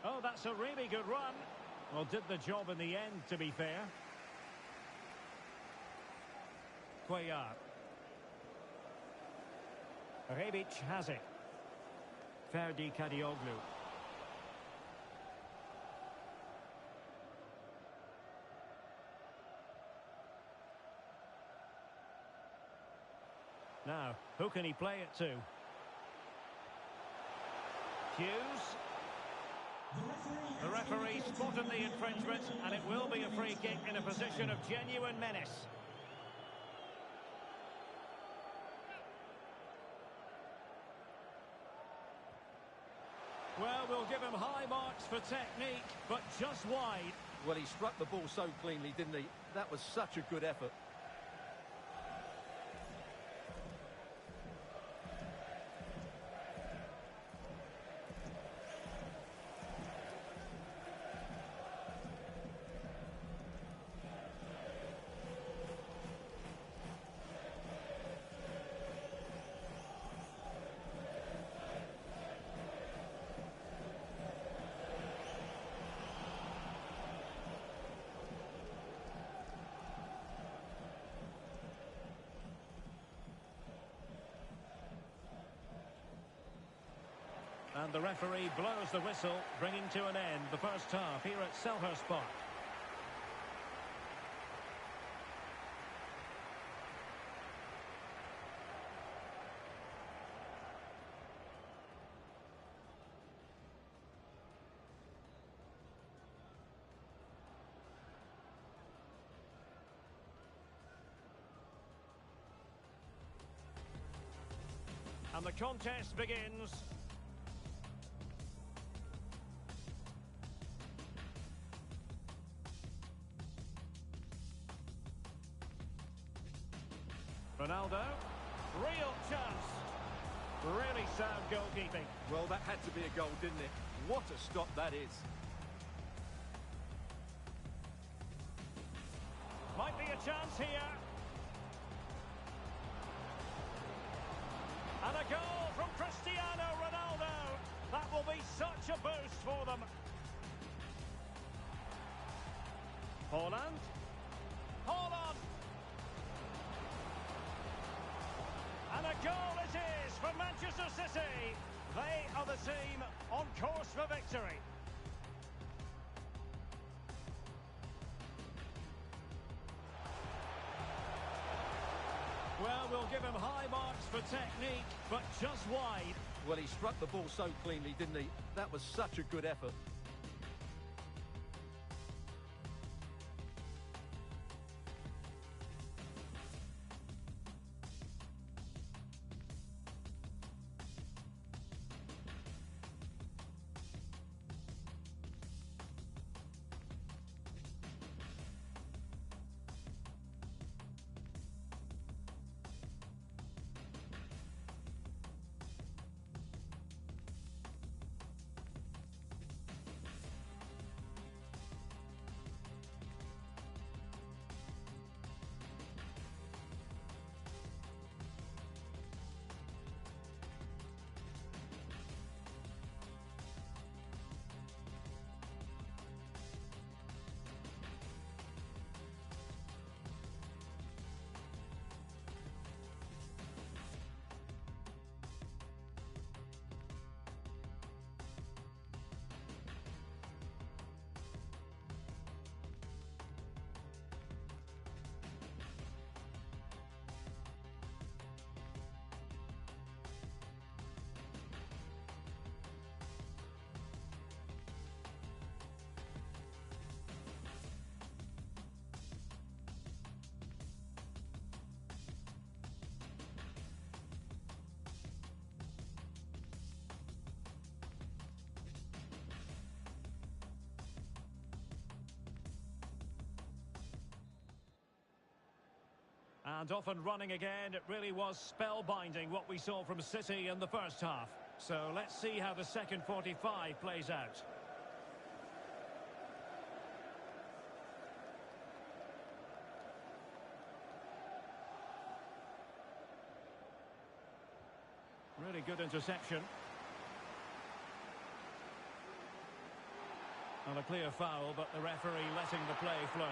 Oh, that's a really good run. Well, did the job in the end, to be fair. Cuellar. Rebic has it. Ferdi Kadioglu. Now, who can he play it to? Hughes. The referee spotted the infringement, and it will be a free kick in a position of genuine menace. Well, we'll give him high marks for technique, but just wide. Well, he struck the ball so cleanly, didn't he? That was such a good effort. And the referee blows the whistle, bringing to an end the first half here at Selhurst Park. And the contest begins. Ronaldo, real chance. Really sound goalkeeping. Well, that had to be a goal, didn't it? What a stop that is. Might be a chance here. And a goal from Cristiano Ronaldo. That will be such a boost for them. Haaland. Haaland. And a goal it is for Manchester City. They are the team on course for victory. Well, we'll give him high marks for technique, but just wide. Well, he struck the ball so cleanly, didn't he? That was such a good effort. And off and running again. It really was spellbinding what we saw from City in the first half. So let's see how the second 45 plays out. Really good interception. Well, a clear foul, but the referee letting the play flow.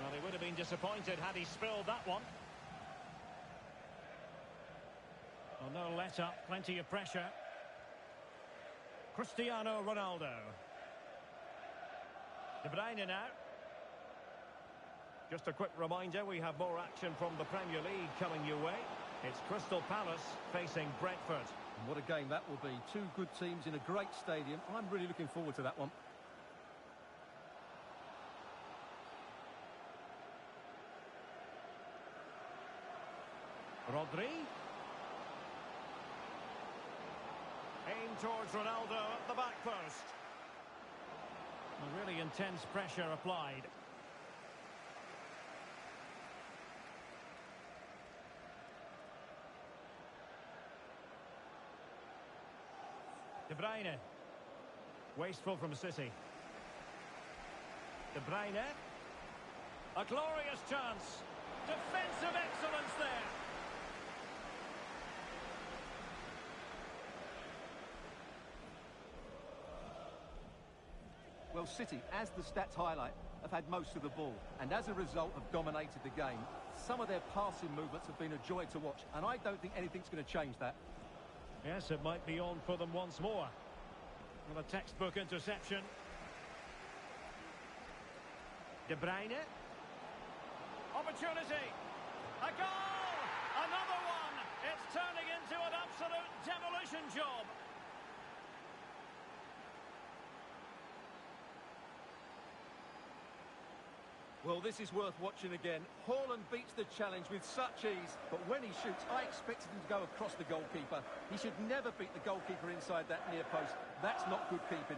Well, he would have been disappointed had he spilled that one. Well, no let-up, plenty of pressure. Cristiano Ronaldo. De Bruyne now. Just a quick reminder, we have more action from the Premier League coming your way. It's Crystal Palace facing Brentford. And what a game that will be. Two good teams in a great stadium. I'm really looking forward to that one. Rodri. Aim towards Ronaldo at the back post. A really intense pressure applied. De Bruyne. Wasteful from City. De Bruyne. A glorious chance. Defensive excellence there. Well, City, as the stats highlight, have had most of the ball, and as a result have dominated the game. Some of their passing movements have been a joy to watch, and I don't think anything's going to change that. Yes, it might be on for them once more. Well, a textbook interception. De Bruyne. Opportunity. A goal! Another one! It's turning into an absolute demolition job. Well, this is worth watching again. Haaland beats the challenge with such ease, but when he shoots, I expected him to go across the goalkeeper. He should never beat the goalkeeper inside that near post. That's not good keeping.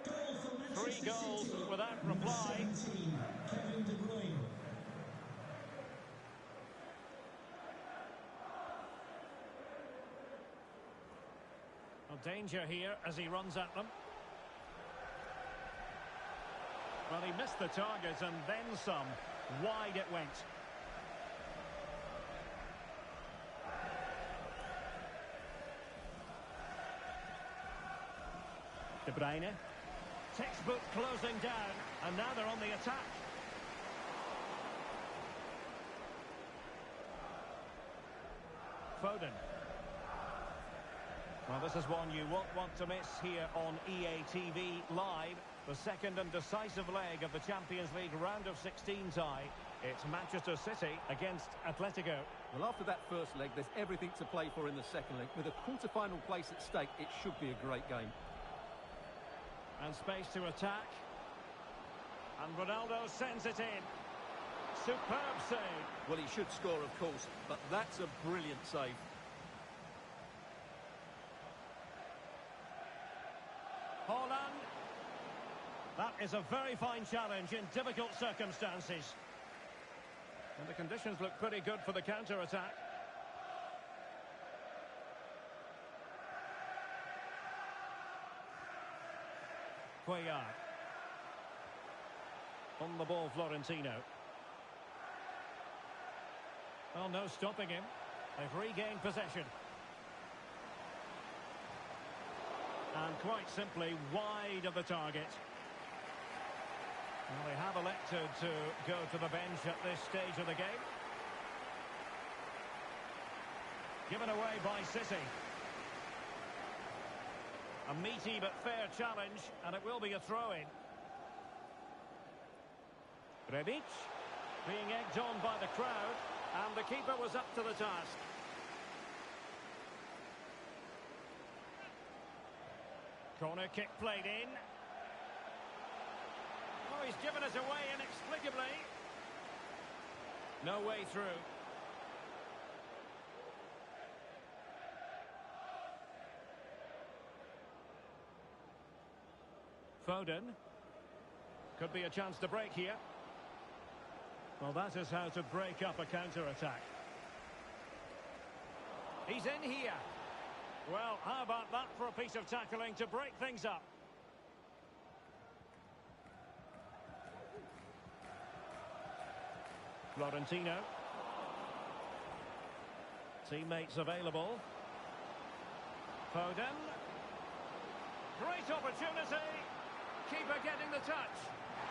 Goal for Manchester 3 goals City. without Number reply. 17, Kevin De Bruyne. Danger here as he runs at them. Well, he missed the target and then some. Wide it went. De Bruyne. Textbook closing down, and now they're on the attack. Foden. Well, this is one you won't want to miss here on EA TV Live. The second and decisive leg of the Champions League round of 16 tie. It's Manchester City against Atletico. Well, after that first leg, there's everything to play for in the second leg. With a quarter-final place at stake, it should be a great game. And space to attack. And Ronaldo sends it in. Superb save. Well, he should score, of course, but that's a brilliant save. Haaland. That is a very fine challenge in difficult circumstances. And the conditions look pretty good for the counter-attack. Cuellar. On the ball, Florentino. Well, no stopping him. They've regained possession. And quite simply wide of the target. Well, they have elected to go to the bench at this stage of the game. Given away by City. A meaty but fair challenge, and it will be a throw-in. Rebic being egged on by the crowd, and the keeper was up to the task. Corner kick played in. Oh, he's given it away inexplicably. No way through. Foden. Could be a chance to break here. Well, that is how to break up a counter-attack. He's in here. Well, how about that for a piece of tackling to break things up? Florentino. Teammates available. Foden. Great opportunity. Keeper getting the touch.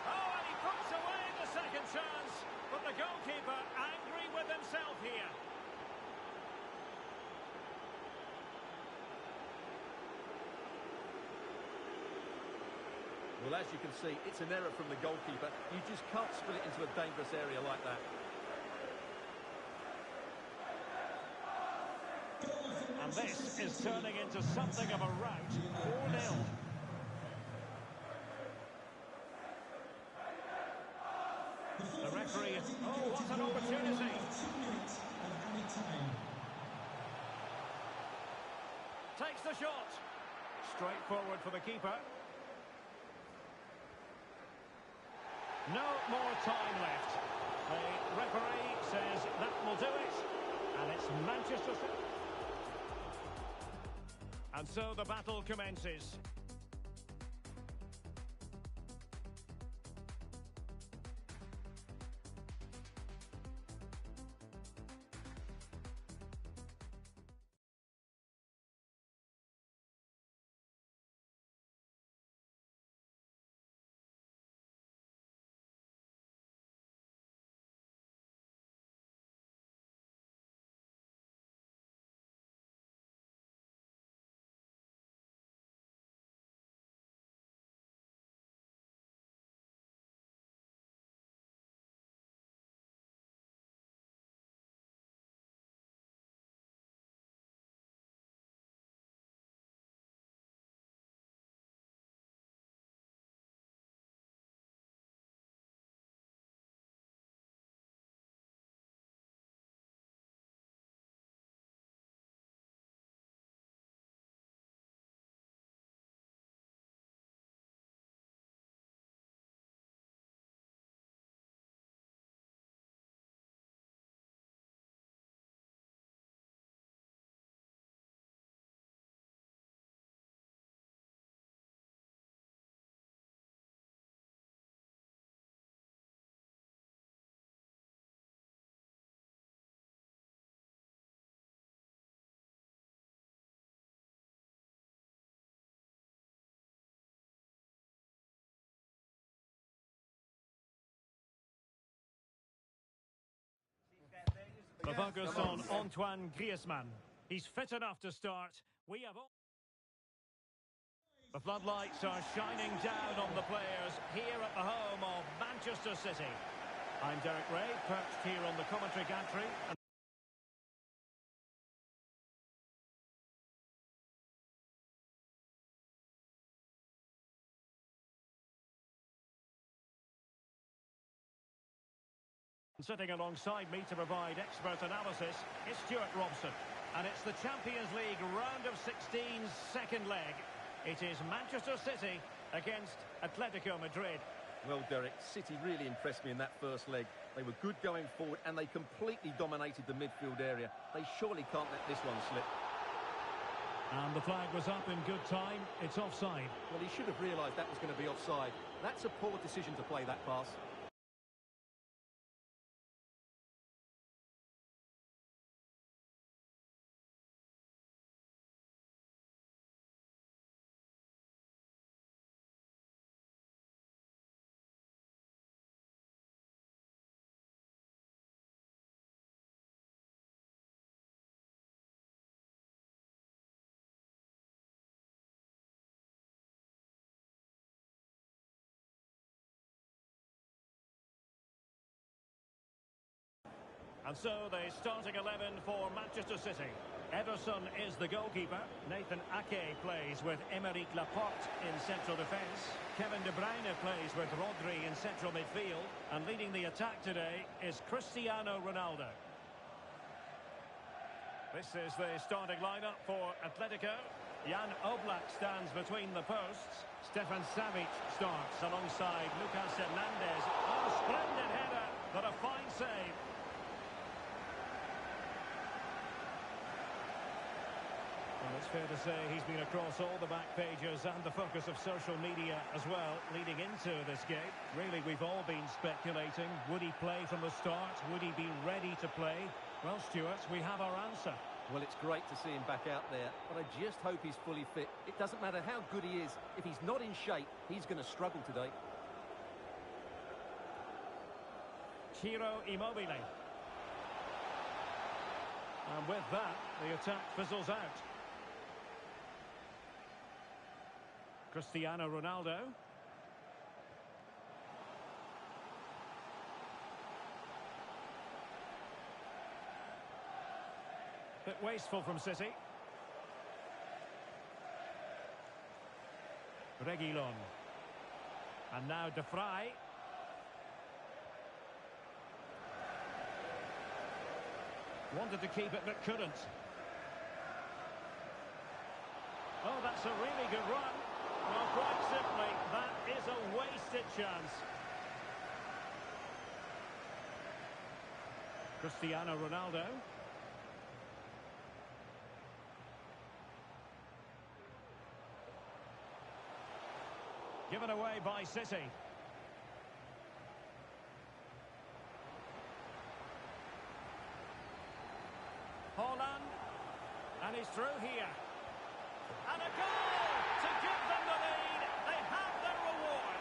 Oh, and he puts away the second chance. But the goalkeeper angry with himself here. Well, as you can see, it's an error from the goalkeeper. You just can't spill it into a dangerous area like that. And this is turning into something of a rout. 4-0. The referee, oh, what an opportunity. 2 minutes of added time. Takes the shot. Straightforward for the keeper. No more time left. The referee says that will do it. And it's Manchester City. And so the battle commences. The focus on Antoine Griezmann. He's fit enough to start. We have all... The floodlights are shining down on the players here at the home of Manchester City. I'm Derek Ray, perched here on the commentary gantry. Sitting alongside me to provide expert analysis is Stuart Robson. And it's the Champions League round of 16's second leg. It is Manchester City against Atletico Madrid. Well, Derek, City really impressed me in that first leg. They were good going forward and they completely dominated the midfield area. They surely can't let this one slip. And the flag was up in good time. It's offside. Well, he should have realised that was going to be offside. That's a poor decision to play that pass. And so the starting 11 for Manchester City. Ederson is the goalkeeper. Nathan Ake plays with Aymeric Laporte in central defence. Kevin De Bruyne plays with Rodri in central midfield. And leading the attack today is Cristiano Ronaldo. This is the starting lineup for Atletico. Jan Oblak stands between the posts. Stefan Savic starts alongside Lucas Hernandez. Oh, splendid header, but a fine save. Well, it's fair to say he's been across all the back pages and the focus of social media as well, leading into this game. Really, we've all been speculating. Would he play from the start? Would he be ready to play? Well, Stuart, we have our answer. Well, it's great to see him back out there, but I just hope he's fully fit. It doesn't matter how good he is. If he's not in shape, he's going to struggle today. Ciro Immobile. And with that, the attack fizzles out. Cristiano Ronaldo. Bit wasteful from City. Reguilon. And now De Vrij. Wanted to keep it but couldn't. Oh, that's a really good run. Well, quite simply, that is a wasted chance. Cristiano Ronaldo. Given away by City. Haaland. And he's through here. And a goal to give them the lead. They have their reward.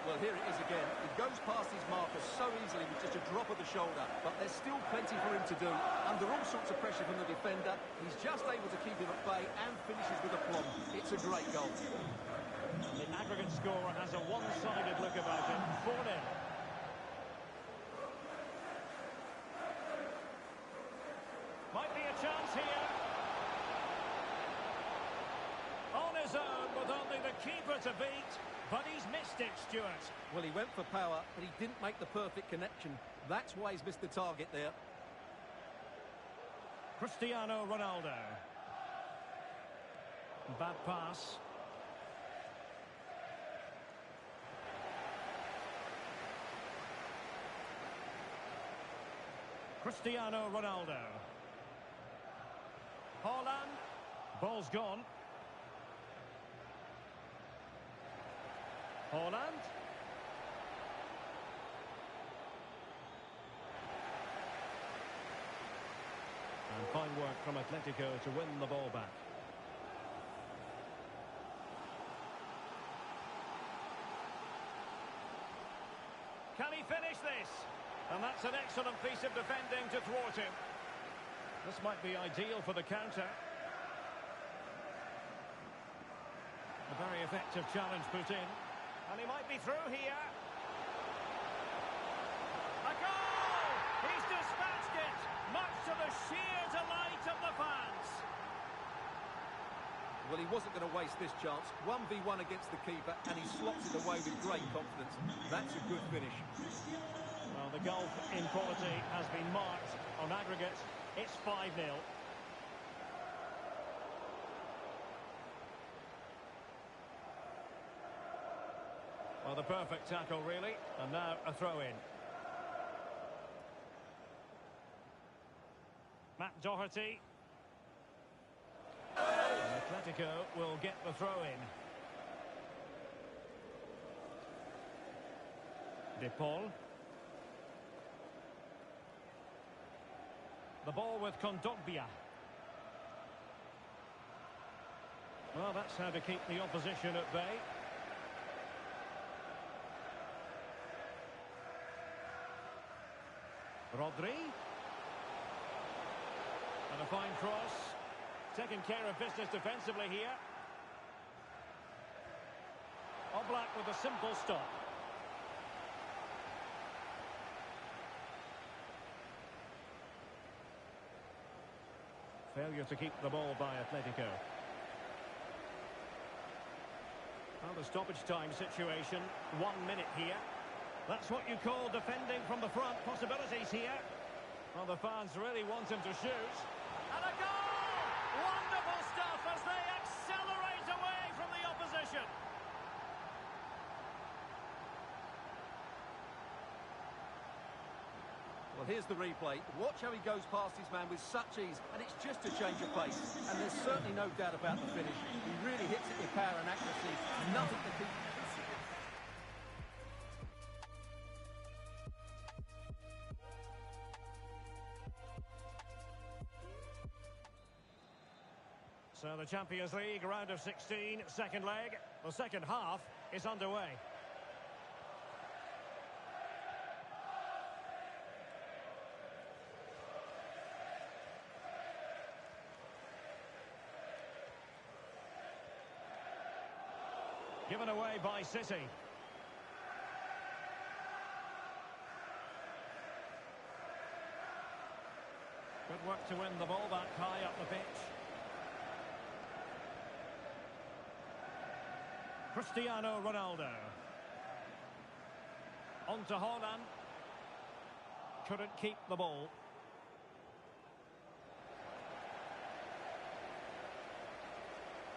Well, here it is again. He goes past his marker so easily with just a drop of the shoulder, but there's still plenty for him to do. Under all sorts of pressure from the defender, he's just able to keep him at bay and finishes with aplomb. It's a great goal. The aggregate score has a one-sided look about it. 4-0. Might be a chance here. On his own with only the keeper to beat. But he's missed it, Stuart. Well, he went for power, but he didn't make the perfect connection. That's why he's missed the target there. Cristiano Ronaldo. Bad pass. Cristiano Ronaldo. Haaland. Ball's gone. Haaland. And fine work from Atletico to win the ball back. Can he finish this? And that's an excellent piece of defending to thwart him. This might be ideal for the counter. A very effective challenge put in. And he might be through here. A goal! He's dispatched it, much to the sheer delight of the fans. Well, he wasn't going to waste this chance. 1v1 against the keeper, and he slots it away with great confidence. That's a good finish. Well, the gulf in quality has been marked on aggregate. It's 5-0. Well, the perfect tackle, really. And now a throw-in. Matt Doherty. And Atletico will get the throw-in. De Paul. The ball with Kondogbia. Well, that's how to keep the opposition at bay. Rodri. And a fine cross. Taking care of business defensively here. Oblak with a simple stop. Failure to keep the ball by Atletico. Well, Well, the stoppage time situation, 1 minute here. That's what you call defending from the front. Possibilities here. Well, the fans really want him to shoot. And a goal! Wonderful stuff as they accelerate away from the opposition. Well, here's the replay. Watch how he goes past his man with such ease, and it's just a change of pace. And there's certainly no doubt about the finish. He really hits it with power and accuracy. Nothing to keep... So the Champions League round of 16, second leg. The second half is underway. Given away by City. Good work to win the ball back high up the pitch. Cristiano Ronaldo. On to Haaland. Couldn't keep the ball.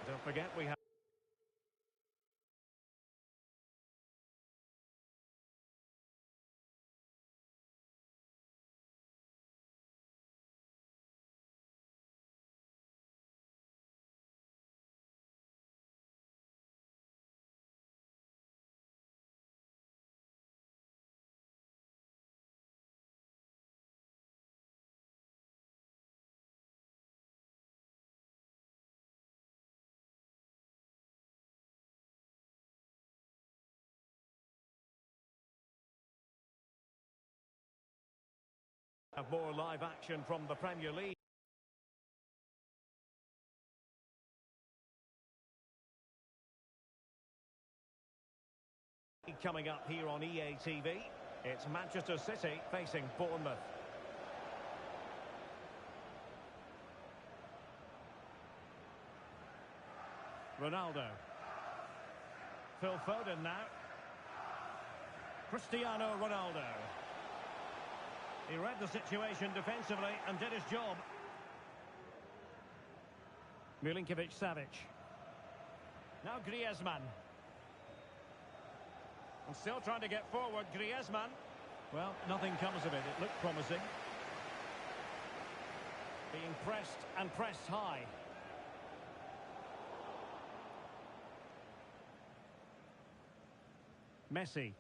Don't forget we have... Have more live action from the Premier League. Coming up here on EA TV, it's Manchester City facing Bournemouth. Ronaldo. Phil Foden now. Cristiano Ronaldo. He read the situation defensively and did his job. Milinkovic-Savic. Now Griezmann. And still trying to get forward, Griezmann. Well, nothing comes of it. It looked promising. Being pressed and pressed high. Messi.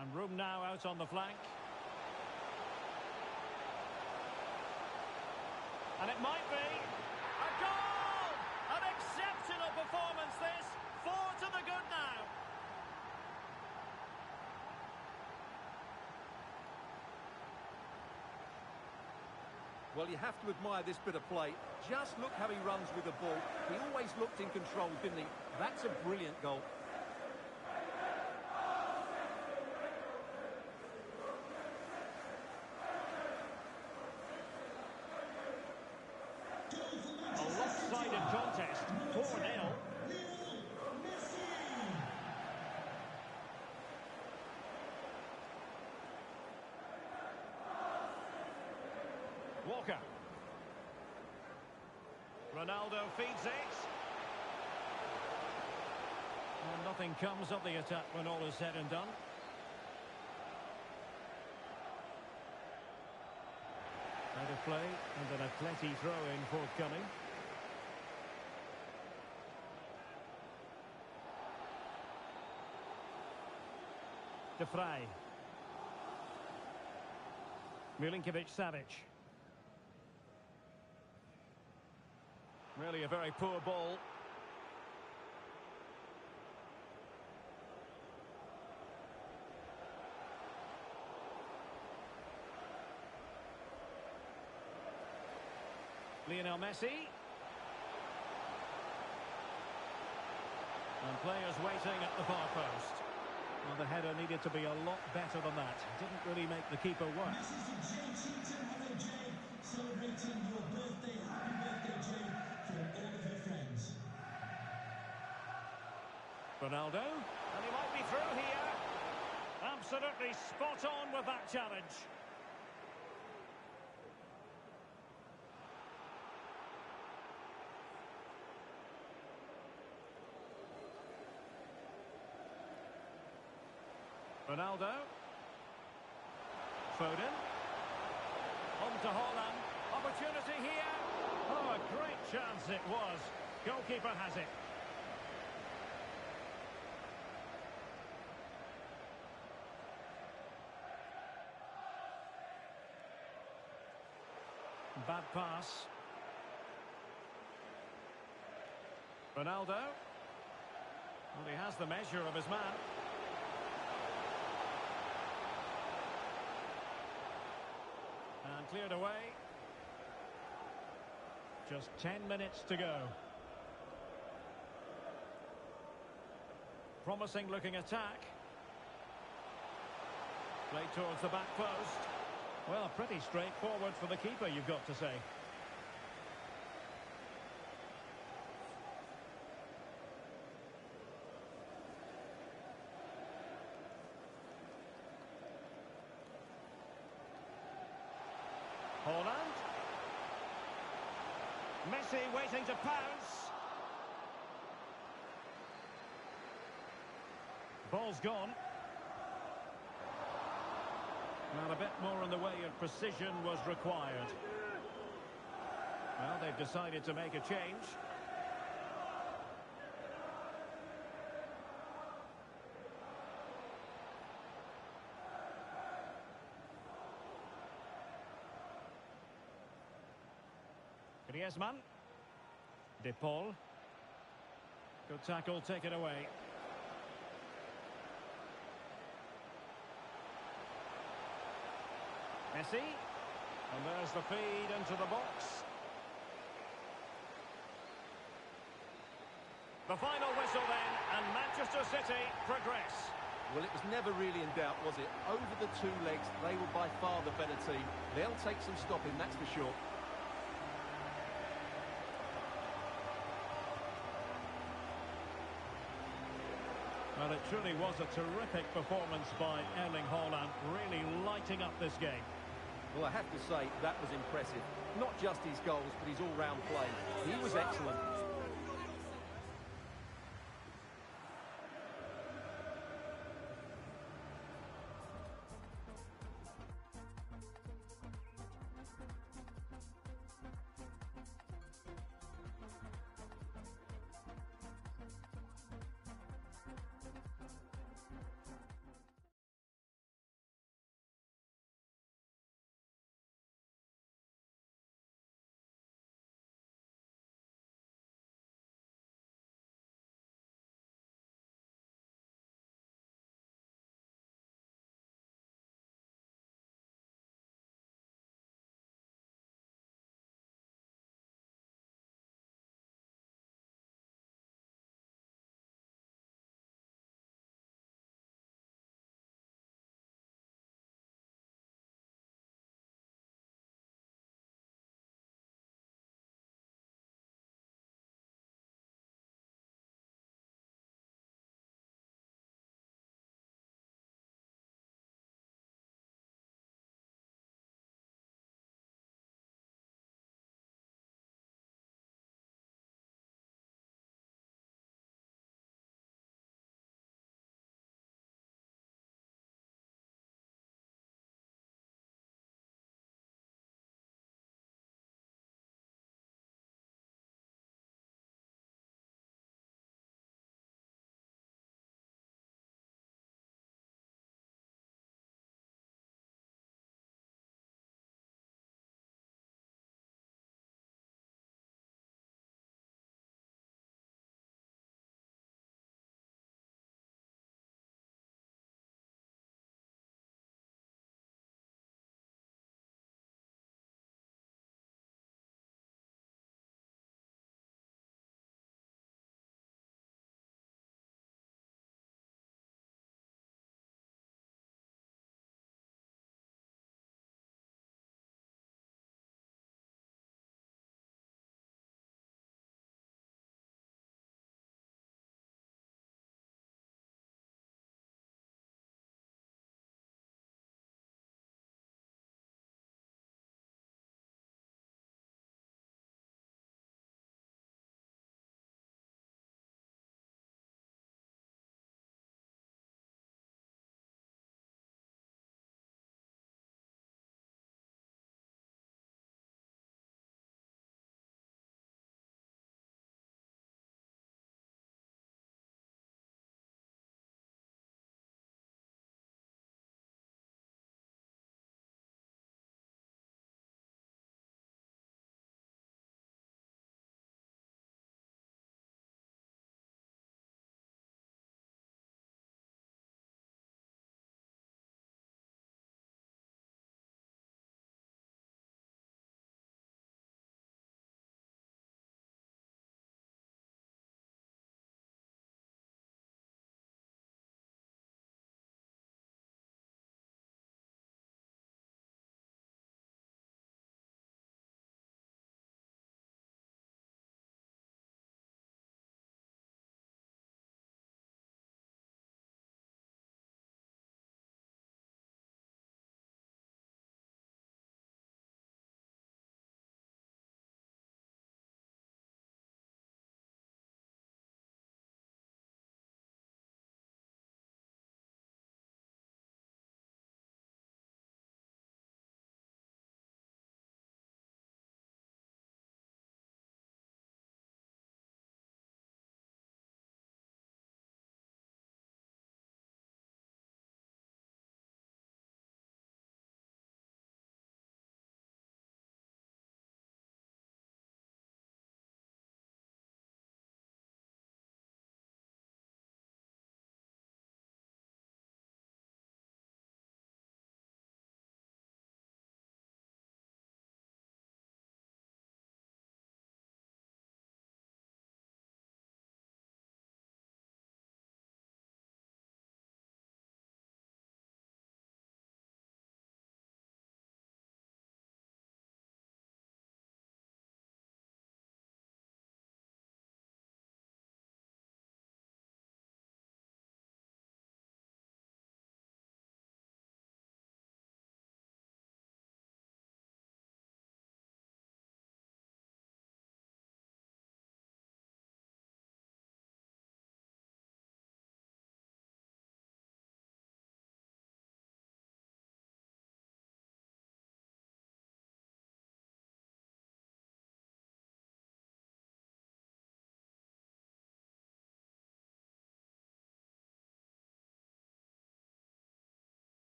And room now out on the flank. And it might be a goal! An exceptional performance this. 4 to the good now. Well, you have to admire this bit of play. Just look how he runs with the ball. He always looked in control, didn't he? That's a brilliant goal. Contest, 4-0. Walker. Ronaldo feeds it. And nothing comes of the attack when all is said and done. Out of play and an Atleti throw-in forthcoming. De Vrij. Milinkovic-Savic. Really a very poor ball. Lionel Messi. And players waiting at the far post. Well, the header needed to be a lot better than that. Didn't really make the keeper work. Hello, Jay. Celebrating your birthday. Happy birthday, Jay, from all of her friends. Ronaldo, and he might be through here. Absolutely spot on with that challenge. Ronaldo. Foden. On to Haaland. Opportunity here. Oh, a great chance it was. Goalkeeper has it. Bad pass. Ronaldo. Well, he has the measure of his man. And cleared away. Just 10 minutes to go. Promising looking attack. Play towards the back post. Well, pretty straightforward for the keeper, you've got to say. Haaland. Messi waiting to pounce. Ball's gone. Well, a bit more in the way of precision was required. Well, they've decided to make a change. Griezmann. De Paul. Good tackle, take it away. Messi. And there's the feed into the box. The final whistle then, and Manchester City progress. Well, it was never really in doubt, was it? Over the two legs, they were by far the better team. They'll take some stopping, that's for sure. Well, it truly was a terrific performance by Erling Haaland, really lighting up this game. Well, I have to say, that was impressive. Not just his goals, but his all-round play. He was excellent.